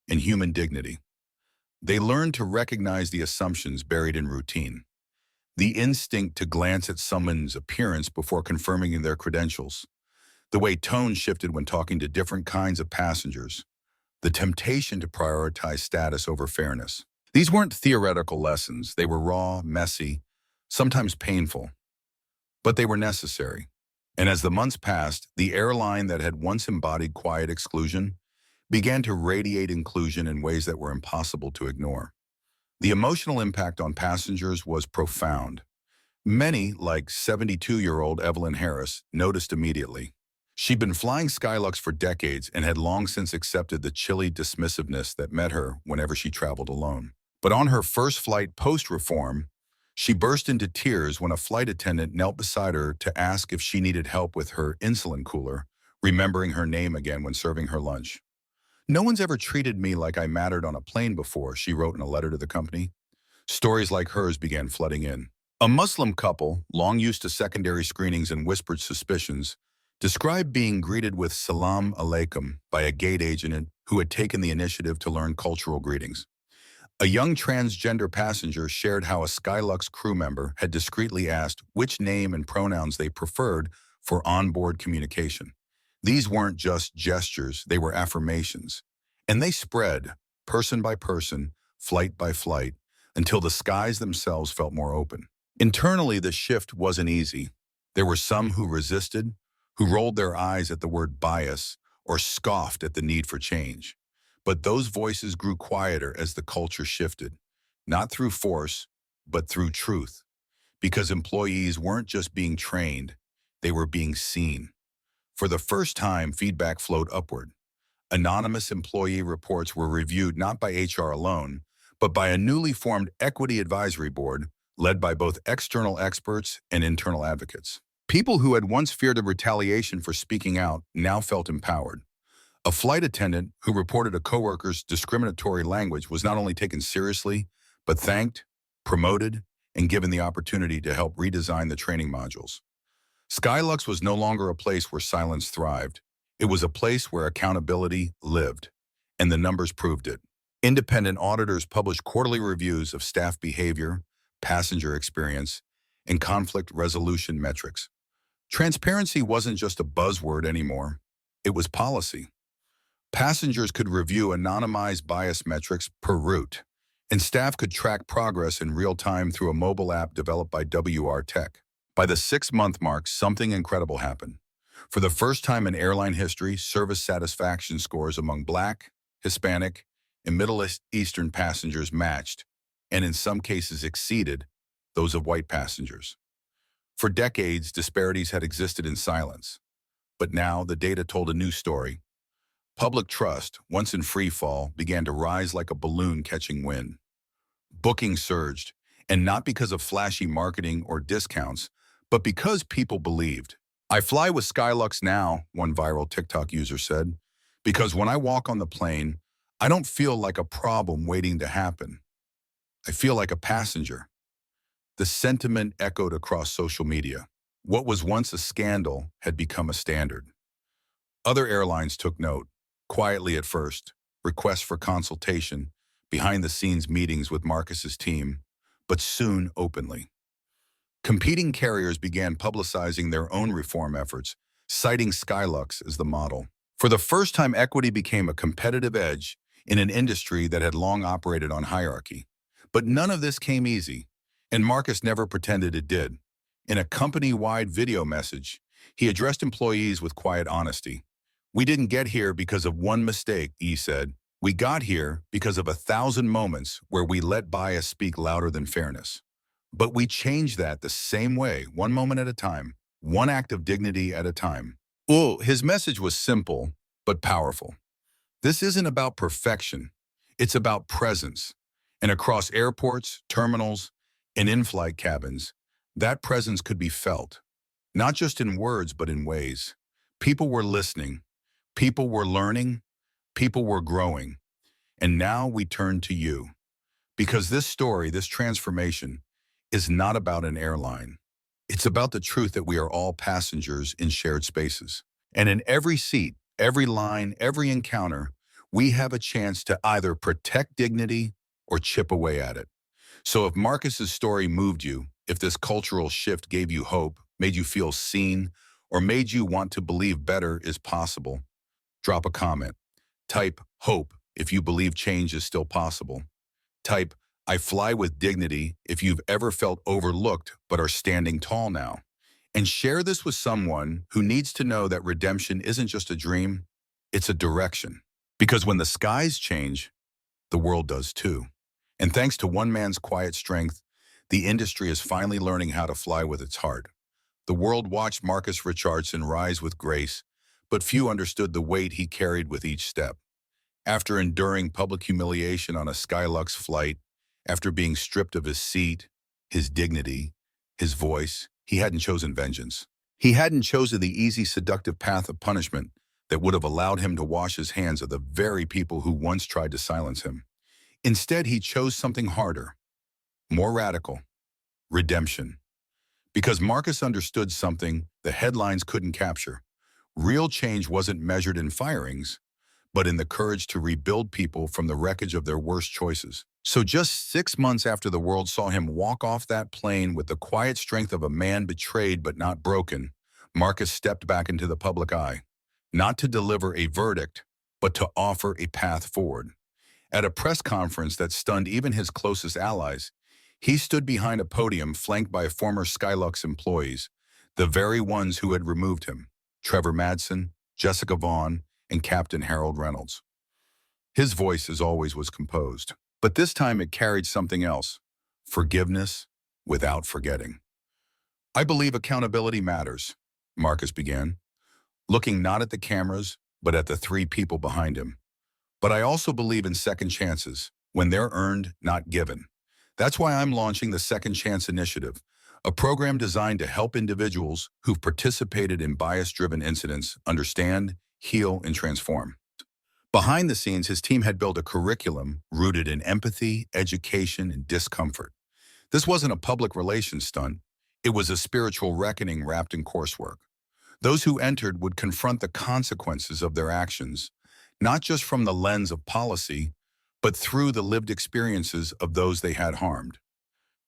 and human dignity. They learned to recognize the assumptions buried in routine, the instinct to glance at someone's appearance before confirming their credentials, the way tone shifted when talking to different kinds of passengers, the temptation to prioritize status over fairness. These weren't theoretical lessons. They were raw, messy, sometimes painful, but they were necessary. And as the months passed, the airline that had once embodied quiet exclusion began to radiate inclusion in ways that were impossible to ignore. The emotional impact on passengers was profound. Many, like 72-year-old Evelyn Harris, noticed immediately. She'd been flying Skylux for decades and had long since accepted the chilly dismissiveness that met her whenever she traveled alone. But on her first flight post-reform, she burst into tears when a flight attendant knelt beside her to ask if she needed help with her insulin cooler, remembering her name again when serving her lunch. "No one's ever treated me like I mattered on a plane before," she wrote in a letter to the company. Stories like hers began flooding in. A Muslim couple, long used to secondary screenings and whispered suspicions, described being greeted with "Salam alaikum" by a gate agent who had taken the initiative to learn cultural greetings. A young transgender passenger shared how a Skylux crew member had discreetly asked which name and pronouns they preferred for onboard communication. These weren't just gestures, they were affirmations. And they spread, person by person, flight by flight, until the skies themselves felt more open. Internally, the shift wasn't easy. There were some who resisted, who rolled their eyes at the word bias, or scoffed at the need for change. But those voices grew quieter as the culture shifted, not through force, but through truth. Because employees weren't just being trained, they were being seen. For the first time, feedback flowed upward. Anonymous employee reports were reviewed not by HR alone, but by a newly formed equity advisory board led by both external experts and internal advocates. People who had once feared of retaliation for speaking out now felt empowered. A flight attendant who reported a coworker's discriminatory language was not only taken seriously, but thanked, promoted, and given the opportunity to help redesign the training modules. Skylux was no longer a place where silence thrived. It was a place where accountability lived, and the numbers proved it. Independent auditors published quarterly reviews of staff behavior, passenger experience, and conflict resolution metrics. Transparency wasn't just a buzzword anymore. It was policy. Passengers could review anonymized bias metrics per route, and staff could track progress in real time through a mobile app developed by WR Tech. By the 6-month mark, something incredible happened. For the first time in airline history, service satisfaction scores among Black, Hispanic, and Middle Eastern passengers matched, and in some cases exceeded, those of white passengers. For decades, disparities had existed in silence. But now, the data told a new story. Public trust, once in free fall, began to rise like a balloon catching wind. Bookings surged, and not because of flashy marketing or discounts, but because people believed. "I fly with Skylux now," one viral TikTok user said, "because when I walk on the plane, I don't feel like a problem waiting to happen. I feel like a passenger." The sentiment echoed across social media. What was once a scandal had become a standard. Other airlines took note, quietly at first, requests for consultation, behind-the-scenes meetings with Marcus's team, but soon openly. Competing carriers began publicizing their own reform efforts, citing Skylux as the model. For the first time, equity became a competitive edge in an industry that had long operated on hierarchy. But none of this came easy, and Marcus never pretended it did. In a company-wide video message, he addressed employees with quiet honesty. "We didn't get here because of one mistake," he said. "We got here because of 1,000 moments where we let bias speak louder than fairness. But we changed that the same way, one moment at a time, one act of dignity at a time." Oh, his message was simple, but powerful. This isn't about perfection. It's about presence. And across airports, terminals, and in-flight cabins, that presence could be felt, not just in words, but in ways. People were listening. People were learning. People were growing. And now we turn to you. Because this story, this transformation, is not about an airline. It's about the truth that we are all passengers in shared spaces. And in every seat, every line, every encounter, we have a chance to either protect dignity or chip away at it. So if Marcus's story moved you, if this cultural shift gave you hope, made you feel seen, or made you want to believe better is possible, drop a comment. Type "hope" if you believe change is still possible. Type "I fly with dignity" if you've ever felt overlooked but are standing tall now. And share this with someone who needs to know that redemption isn't just a dream, it's a direction. Because when the skies change, the world does too. And thanks to one man's quiet strength, the industry is finally learning how to fly with its heart. The world watched Marcus Richardson rise with grace, but few understood the weight he carried with each step. After enduring public humiliation on a Skylux flight, after being stripped of his seat, his dignity, his voice, he hadn't chosen vengeance. He hadn't chosen the easy, seductive path of punishment that would have allowed him to wash his hands of the very people who once tried to silence him. Instead, he chose something harder, more radical: redemption. Because Marcus understood something the headlines couldn't capture. Real change wasn't measured in firings, but in the courage to rebuild people from the wreckage of their worst choices. So just 6 months after the world saw him walk off that plane with the quiet strength of a man betrayed but not broken, Marcus stepped back into the public eye, not to deliver a verdict, but to offer a path forward. At a press conference that stunned even his closest allies, he stood behind a podium flanked by former Skylux employees, the very ones who had removed him: Trevor Madsen, Jessica Vaughn, and Captain Harold Reynolds. His voice, as always, was composed, but this time it carried something else: forgiveness without forgetting. "I believe accountability matters," Marcus began, looking not at the cameras, but at the 3 people behind him. "But I also believe in second chances, when they're earned, not given. That's why I'm launching the Second Chance Initiative, a program designed to help individuals who've participated in bias-driven incidents understand, heal, and transform." Behind the scenes, his team had built a curriculum rooted in empathy, education, and discomfort. This wasn't a public relations stunt. It was a spiritual reckoning wrapped in coursework. Those who entered would confront the consequences of their actions, not just from the lens of policy, but through the lived experiences of those they had harmed.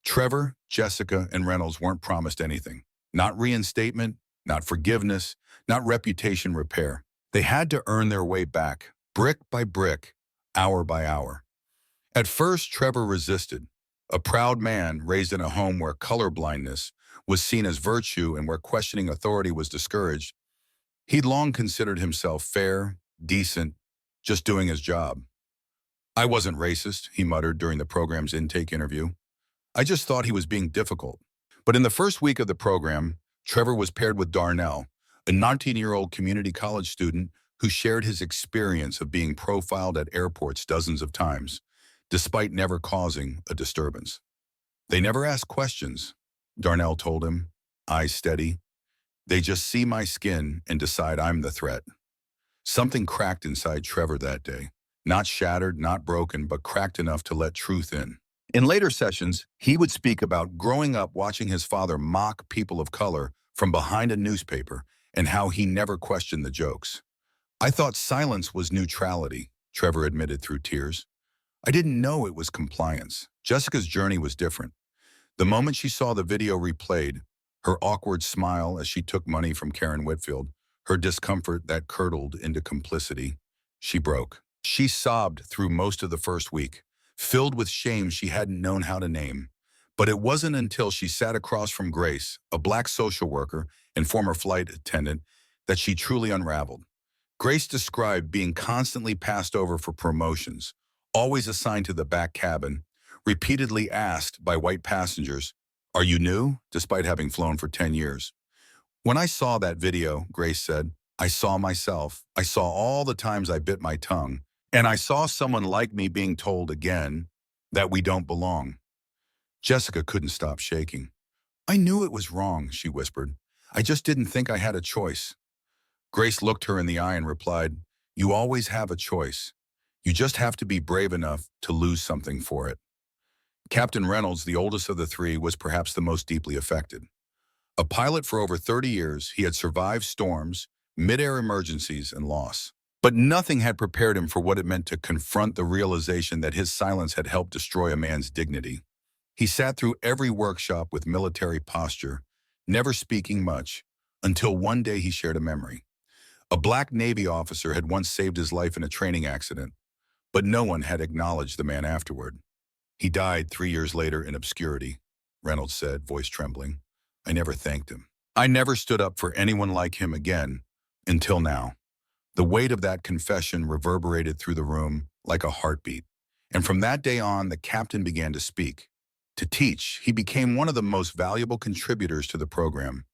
Trevor, Jessica, and Reynolds weren't promised anything. Not reinstatement, not forgiveness, not reputation repair. They had to earn their way back, brick by brick, hour by hour. At first, Trevor resisted. A proud man raised in a home where colorblindness was seen as virtue and where questioning authority was discouraged, he'd long considered himself fair, decent, just doing his job. "I wasn't racist," he muttered during the program's intake interview. "I just thought he was being difficult." But in the first week of the program, Trevor was paired with Darnell, a 19-year-old community college student who shared his experience of being profiled at airports dozens of times, despite never causing a disturbance. "They never ask questions," Darnell told him, eyes steady. "They just see my skin and decide I'm the threat." Something cracked inside Trevor that day. Not shattered, not broken, but cracked enough to let truth in. In later sessions, he would speak about growing up watching his father mock people of color from behind a newspaper and how he never questioned the jokes. "I thought silence was neutrality," Trevor admitted through tears. "I didn't know it was compliance." Jessica's journey was different. The moment she saw the video replayed, her awkward smile as she took money from Karen Whitfield, her discomfort that curdled into complicity, she broke. She sobbed through most of the first week, filled with shame she hadn't known how to name. But it wasn't until she sat across from Grace, a black social worker and former flight attendant, that she truly unraveled. Grace described being constantly passed over for promotions, always assigned to the back cabin, repeatedly asked by white passengers, "Are you new?" despite having flown for 10 years. When I saw that video, Grace said, I saw myself. I saw all the times I bit my tongue. And I saw someone like me being told again that we don't belong. Jessica couldn't stop shaking. I knew it was wrong, she whispered. I just didn't think I had a choice. Grace looked her in the eye and replied, You always have a choice. You just have to be brave enough to lose something for it. Captain Reynolds, the oldest of the three, was perhaps the most deeply affected. A pilot for over 30 years, he had survived storms, mid-air emergencies, and loss. But nothing had prepared him for what it meant to confront the realization that his silence had helped destroy a man's dignity. He sat through every workshop with military posture, never speaking much, until one day he shared a memory. A black Navy officer had once saved his life in a training accident, but no one had acknowledged the man afterward. He died 3 years later in obscurity, Reynolds said, voice trembling. I never thanked him. I never stood up for anyone like him again, until now. The weight of that confession reverberated through the room like a heartbeat. And from that day on, the captain began to speak. To teach, he became one of the most valuable contributors to the program,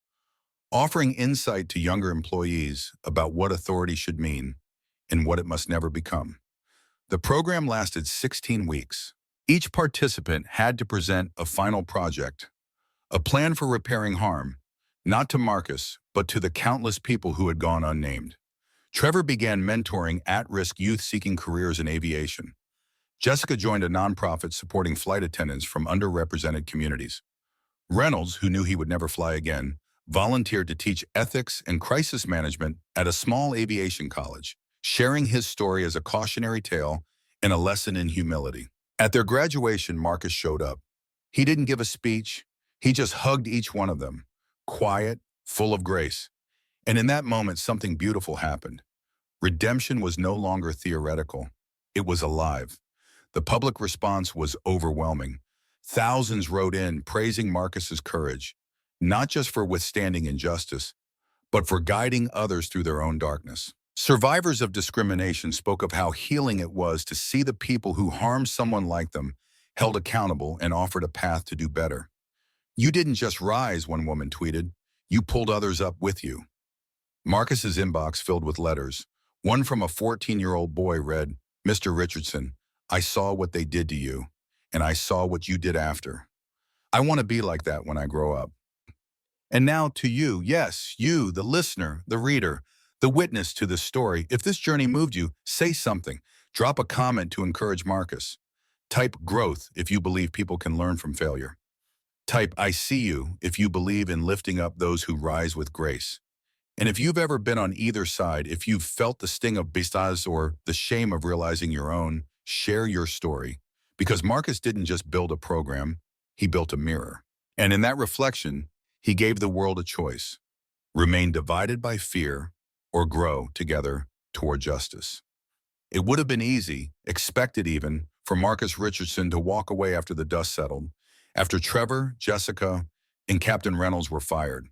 offering insight to younger employees about what authority should mean and what it must never become. The program lasted 16 weeks. Each participant had to present a final project, a plan for repairing harm, not to Marcus, but to the countless people who had gone unnamed. Trevor began mentoring at-risk youth seeking careers in aviation. Jessica joined a nonprofit supporting flight attendants from underrepresented communities. Reynolds, who knew he would never fly again, volunteered to teach ethics and crisis management at a small aviation college, sharing his story as a cautionary tale and a lesson in humility. At their graduation, Marcus showed up. He didn't give a speech. He just hugged each one of them, quiet, full of grace. And in that moment, something beautiful happened. Redemption was no longer theoretical. It was alive. The public response was overwhelming. Thousands wrote in praising Marcus's courage, not just for withstanding injustice, but for guiding others through their own darkness. Survivors of discrimination spoke of how healing it was to see the people who harmed someone like them held accountable and offered a path to do better. You didn't just rise, one woman tweeted. You pulled others up with you. Marcus's inbox filled with letters. One from a 14-year-old boy read, Mr. Richardson, I saw what they did to you, and I saw what you did after. I want to be like that when I grow up. And now to you, yes, you, the listener, the reader, the witness to this story. If this journey moved you, say something. Drop a comment to encourage Marcus. Type growth if you believe people can learn from failure. Type I see you if you believe in lifting up those who rise with grace. And if you've ever been on either side, if you've felt the sting of bestaz or the shame of realizing your own, share your story. Because Marcus didn't just build a program, he built a mirror. And in that reflection, he gave the world a choice. Remain divided by fear or grow together toward justice. It would have been easy, expected even, for Marcus Richardson to walk away after the dust settled, after Trevor, Jessica, and Captain Reynolds were fired,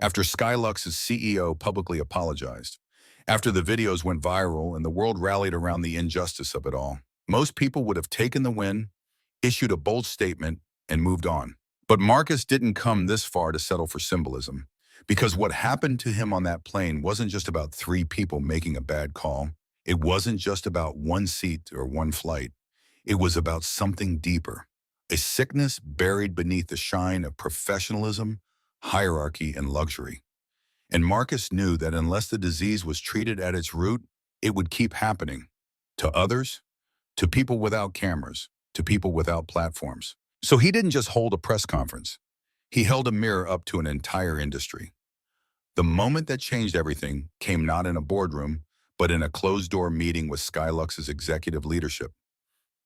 after Skylux's CEO publicly apologized, after the videos went viral and the world rallied around the injustice of it all. Most people would have taken the win, issued a bold statement, and moved on. But Marcus didn't come this far to settle for symbolism, because what happened to him on that plane wasn't just about 3 people making a bad call. It wasn't just about one seat or one flight. It was about something deeper, a sickness buried beneath the shine of professionalism, hierarchy, and luxury. And Marcus knew that unless the disease was treated at its root, it would keep happening. To others, to people without cameras, to people without platforms. So he didn't just hold a press conference. He held a mirror up to an entire industry. The moment that changed everything came not in a boardroom, but in a closed-door meeting with Skylux's executive leadership.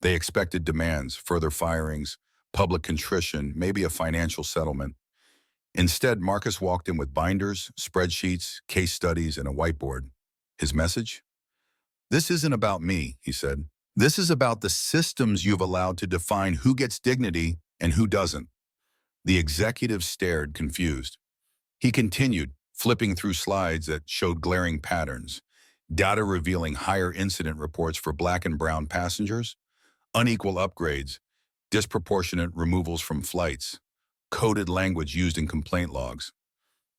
They expected demands, further firings, public contrition, maybe a financial settlement. Instead, Marcus walked in with binders, spreadsheets, case studies, and a whiteboard. His message? "This isn't about me," he said. "This is about the systems you've allowed to define who gets dignity and who doesn't." The executive stared, confused. He continued, flipping through slides that showed glaring patterns. Data revealing higher incident reports for Black and brown passengers, unequal upgrades, disproportionate removals from flights, coded language used in complaint logs.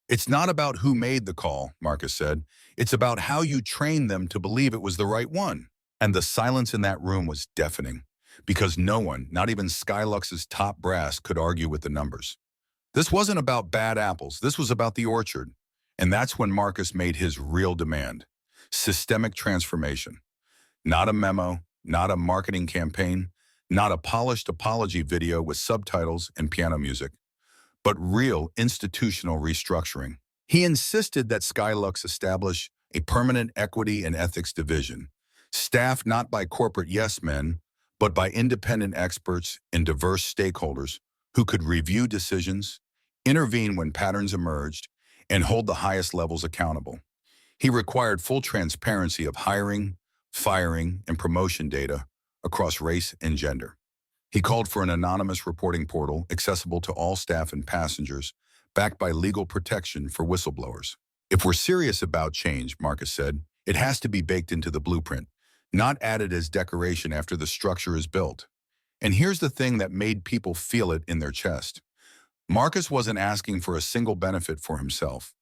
"It's not about who made the call," Marcus said. "It's about how you trained them to believe it was the right one." And the silence in that room was deafening, because no one, not even Skylux's top brass, could argue with the numbers. This wasn't about bad apples. This was about the orchard. And that's when Marcus made his real demand. Systemic transformation. Not a memo, not a marketing campaign, not a polished apology video with subtitles and piano music, but real institutional restructuring. He insisted that Skylux establish a permanent equity and ethics division, staffed not by corporate yes-men, but by independent experts and diverse stakeholders who could review decisions, intervene when patterns emerged, and hold the highest levels accountable. He required full transparency of hiring, firing, and promotion data across race and gender. He called for an anonymous reporting portal accessible to all staff and passengers, backed by legal protection for whistleblowers. "If we're serious about change," Marcus said, "it has to be baked into the blueprint, not added as decoration after the structure is built." And here's the thing that made people feel it in their chest. Marcus wasn't asking for a single benefit for himself.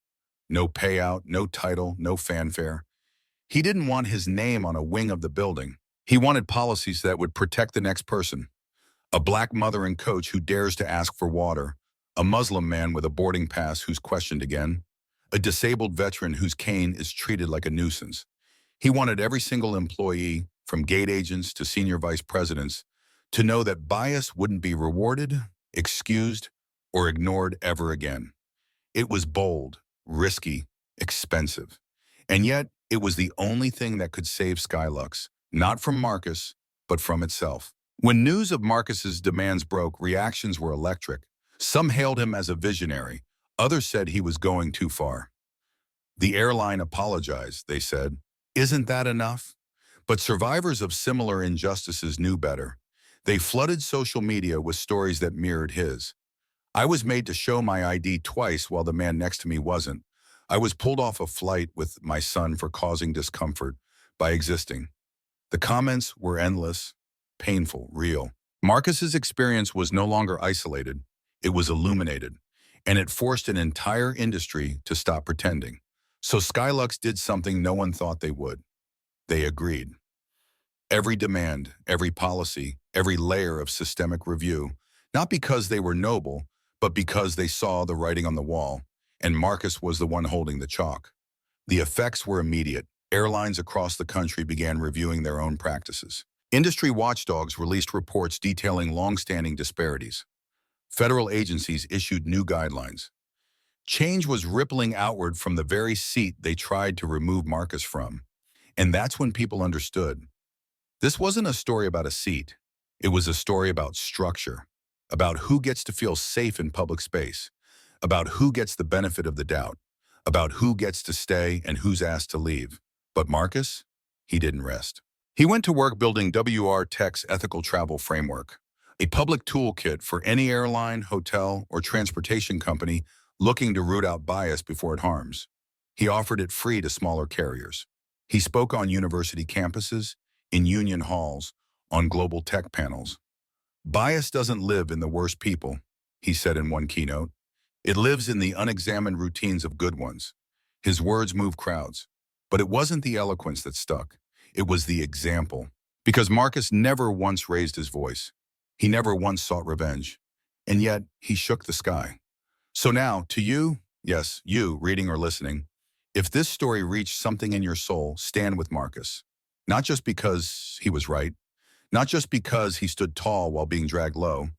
No payout, no title, no fanfare. He didn't want his name on a wing of the building. He wanted policies that would protect the next person. A Black mother and coach who dares to ask for water, a Muslim man with a boarding pass who's questioned again, a disabled veteran whose cane is treated like a nuisance. He wanted every single employee, from gate agents to senior vice presidents, to know that bias wouldn't be rewarded, excused, or ignored ever again. It was bold, risky, expensive. And yet, it was the only thing that could save Skylux, not from Marcus, but from itself. When news of Marcus's demands broke, reactions were electric. Some hailed him as a visionary. Others said he was going too far. "The airline apologized," they said. Isn't that enough? But survivors of similar injustices knew better. They flooded social media with stories that mirrored his. "I was made to show my ID twice while the man next to me wasn't. I was pulled off a flight with my son for causing discomfort by existing." The comments were endless, painful, real. Marcus's experience was no longer isolated. It was illuminated, and it forced an entire industry to stop pretending. So Skylux did something no one thought they would. They agreed. Every demand, every policy, every layer of systemic review, not because they were noble, but because they saw the writing on the wall, and Marcus was the one holding the chalk. The effects were immediate. Airlines across the country began reviewing their own practices. Industry watchdogs released reports detailing long-standing disparities. Federal agencies issued new guidelines. Change was rippling outward from the very seat they tried to remove Marcus from. And that's when people understood. This wasn't a story about a seat. It was a story about structure, about who gets to feel safe in public space, about who gets the benefit of the doubt, about who gets to stay and who's asked to leave. But Marcus, he didn't rest. He went to work building WR Tech's ethical travel framework, a public toolkit for any airline, hotel, or transportation company looking to root out bias before it harms. He offered it free to smaller carriers. He spoke on university campuses, in union halls, on global tech panels. "Bias doesn't live in the worst people," he said in one keynote. "It lives in the unexamined routines of good ones." His words moved crowds. But it wasn't the eloquence that stuck. It was the example. Because Marcus never once raised his voice. He never once sought revenge. And yet, he shook the sky. So now, to you, yes, you, reading or listening, if this story reached something in your soul, stand with Marcus. Not just because he was right, not just because he stood tall while being dragged low,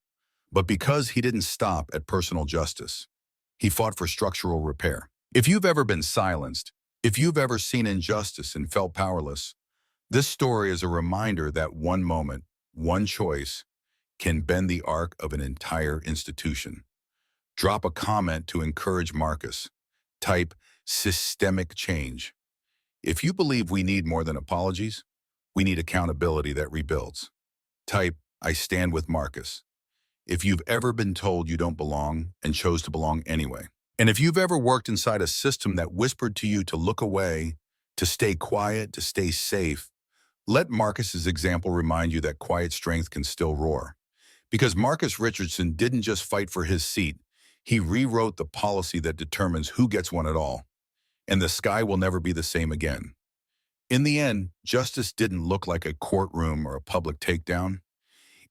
but because he didn't stop at personal justice. He fought for structural repair. If you've ever been silenced, if you've ever seen injustice and felt powerless, this story is a reminder that one moment, one choice, can bend the arc of an entire institution. Drop a comment to encourage Marcus. Type systemic change. If you believe we need more than apologies, we need accountability that rebuilds. Type I stand with Marcus. If you've ever been told you don't belong and chose to belong anyway. And if you've ever worked inside a system that whispered to you to look away, to stay quiet, to stay safe, let Marcus's example remind you that quiet strength can still roar. Because Marcus Richardson didn't just fight for his seat, he rewrote the policy that determines who gets one at all. And the sky will never be the same again. In the end, justice didn't look like a courtroom or a public takedown.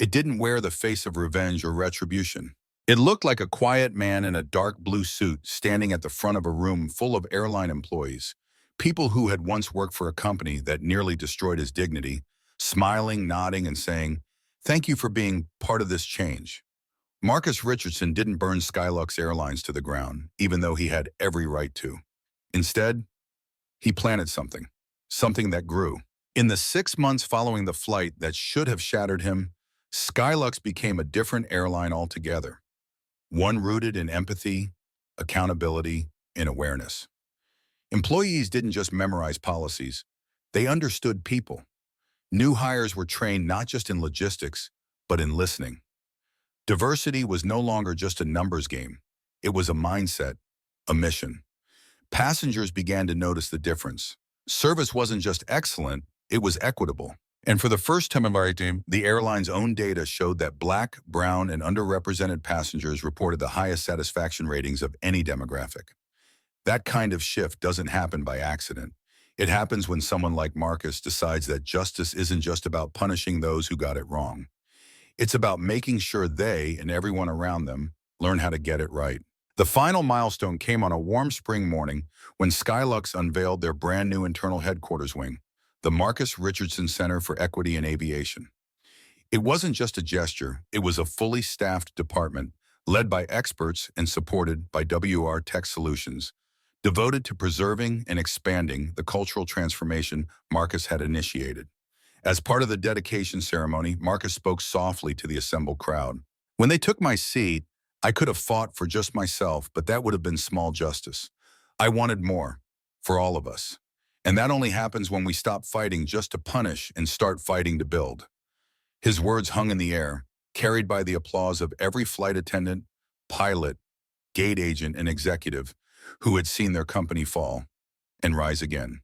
It didn't wear the face of revenge or retribution. It looked like a quiet man in a dark blue suit standing at the front of a room full of airline employees, people who had once worked for a company that nearly destroyed his dignity, smiling, nodding, and saying, "Thank you for being part of this change." Marcus Richardson didn't burn Skylux Airlines to the ground, even though he had every right to. Instead, he planted something that grew. In the 6 months following the flight that should have shattered him, Skylux became a different airline altogether, one rooted in empathy, accountability, and awareness. Employees didn't just memorize policies, they understood people. New hires were trained not just in logistics, but in listening. Diversity was no longer just a numbers game, it was a mindset, a mission. Passengers began to notice the difference. Service wasn't just excellent, it was equitable. And for the first time in our team, the airline's own data showed that Black, brown, and underrepresented passengers reported the highest satisfaction ratings of any demographic. That kind of shift doesn't happen by accident. It happens when someone like Marcus decides that justice isn't just about punishing those who got it wrong. It's about making sure they and everyone around them learn how to get it right. The final milestone came on a warm spring morning when Skylux unveiled their brand new internal headquarters wing, the Marcus Richardson Center for Equity in Aviation. It wasn't just a gesture, it was a fully staffed department led by experts and supported by WR Tech Solutions, devoted to preserving and expanding the cultural transformation Marcus had initiated. As part of the dedication ceremony, Marcus spoke softly to the assembled crowd. "When they took my seat, I could have fought for just myself, but that would have been small justice. I wanted more, for all of us. And that only happens when we stop fighting just to punish and start fighting to build." His words hung in the air, carried by the applause of every flight attendant, pilot, gate agent, and executive who had seen their company fall and rise again.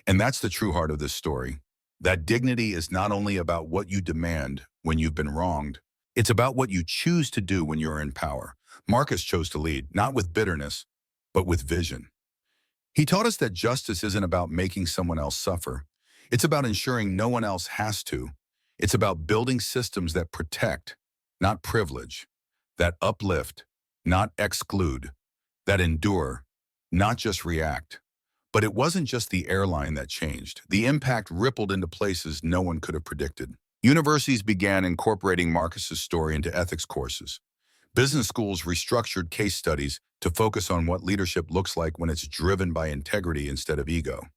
And that's the true heart of this story. That dignity is not only about what you demand when you've been wronged, it's about what you choose to do when you're in power. Marcus chose to lead, not with bitterness, but with vision. He taught us that justice isn't about making someone else suffer. It's about ensuring no one else has to. It's about building systems that protect, not privilege, that uplift, not exclude, that endure, not just react. But it wasn't just the airline that changed. The impact rippled into places no one could have predicted. Universities began incorporating Marcus's story into ethics courses. Business schools restructured case studies to focus on what leadership looks like when it's driven by integrity instead of ego.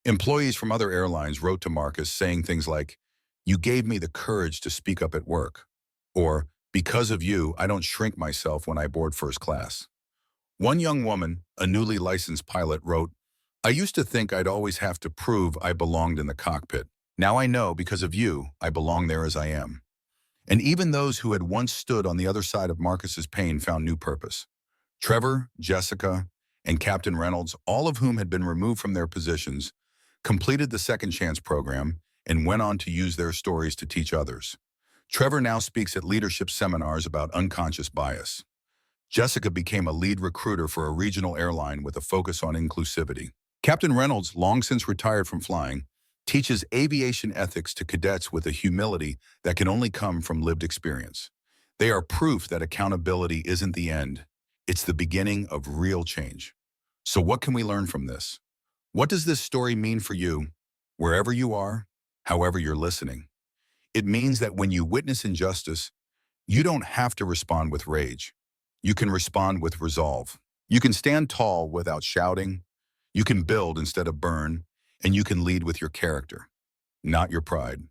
Employees from other airlines wrote to Marcus saying things like, "You gave me the courage to speak up at work," or "Because of you, I don't shrink myself when I board first class." One young woman, a newly licensed pilot, wrote, "I used to think I'd always have to prove I belonged in the cockpit. Now I know, because of you, I belong there as I am." And even those who had once stood on the other side of Marcus's pain found new purpose. Trevor, Jessica, and Captain Reynolds, all of whom had been removed from their positions, completed the Second Chance program and went on to use their stories to teach others. Trevor now speaks at leadership seminars about unconscious bias. Jessica became a lead recruiter for a regional airline with a focus on inclusivity. Captain Reynolds, long since retired from flying, teaches aviation ethics to cadets with a humility that can only come from lived experience. They are proof that accountability isn't the end. It's the beginning of real change. So what can we learn from this? What does this story mean for you, wherever you are, however you're listening? It means that when you witness injustice, you don't have to respond with rage. You can respond with resolve. You can stand tall without shouting. You can build instead of burn. And you can lead with your character, not your pride.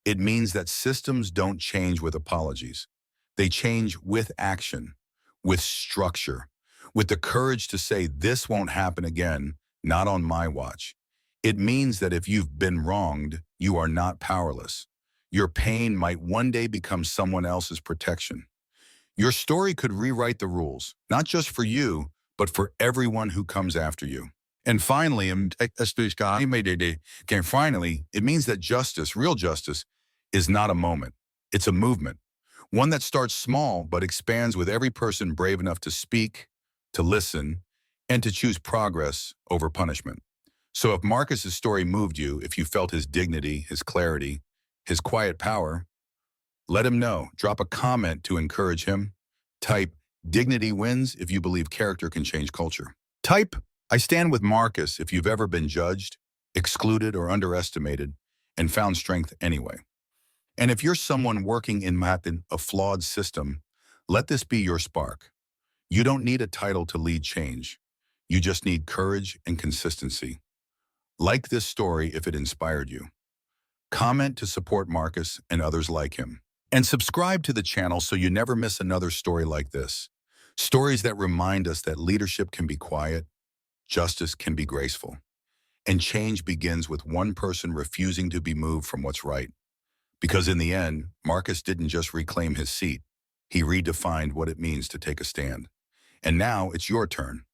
It means that systems don't change with apologies. They change with action, with structure, with the courage to say, this won't happen again, not on my watch. It means that if you've been wronged, you are not powerless. Your pain might one day become someone else's protection. Your story could rewrite the rules, not just for you, but for everyone who comes after you. And finally, it means that justice, real justice, is not a moment. It's a movement. One that starts small but expands with every person brave enough to speak, to listen, and to choose progress over punishment. So if Marcus's story moved you, if you felt his dignity, his clarity, his quiet power, let him know. Drop a comment to encourage him. Type, "Dignity wins" if you believe character can change culture. Type, "I stand with Marcus" if you've ever been judged, excluded, or underestimated, and found strength anyway. And if you're someone working in a flawed system, let this be your spark. You don't need a title to lead change. You just need courage and consistency. Like this story if it inspired you. Comment to support Marcus and others like him. And subscribe to the channel so you never miss another story like this. Stories that remind us that leadership can be quiet, justice can be graceful, and change begins with one person refusing to be moved from what's right. Because in the end, Marcus didn't just reclaim his seat, he redefined what it means to take a stand. And now it's your turn.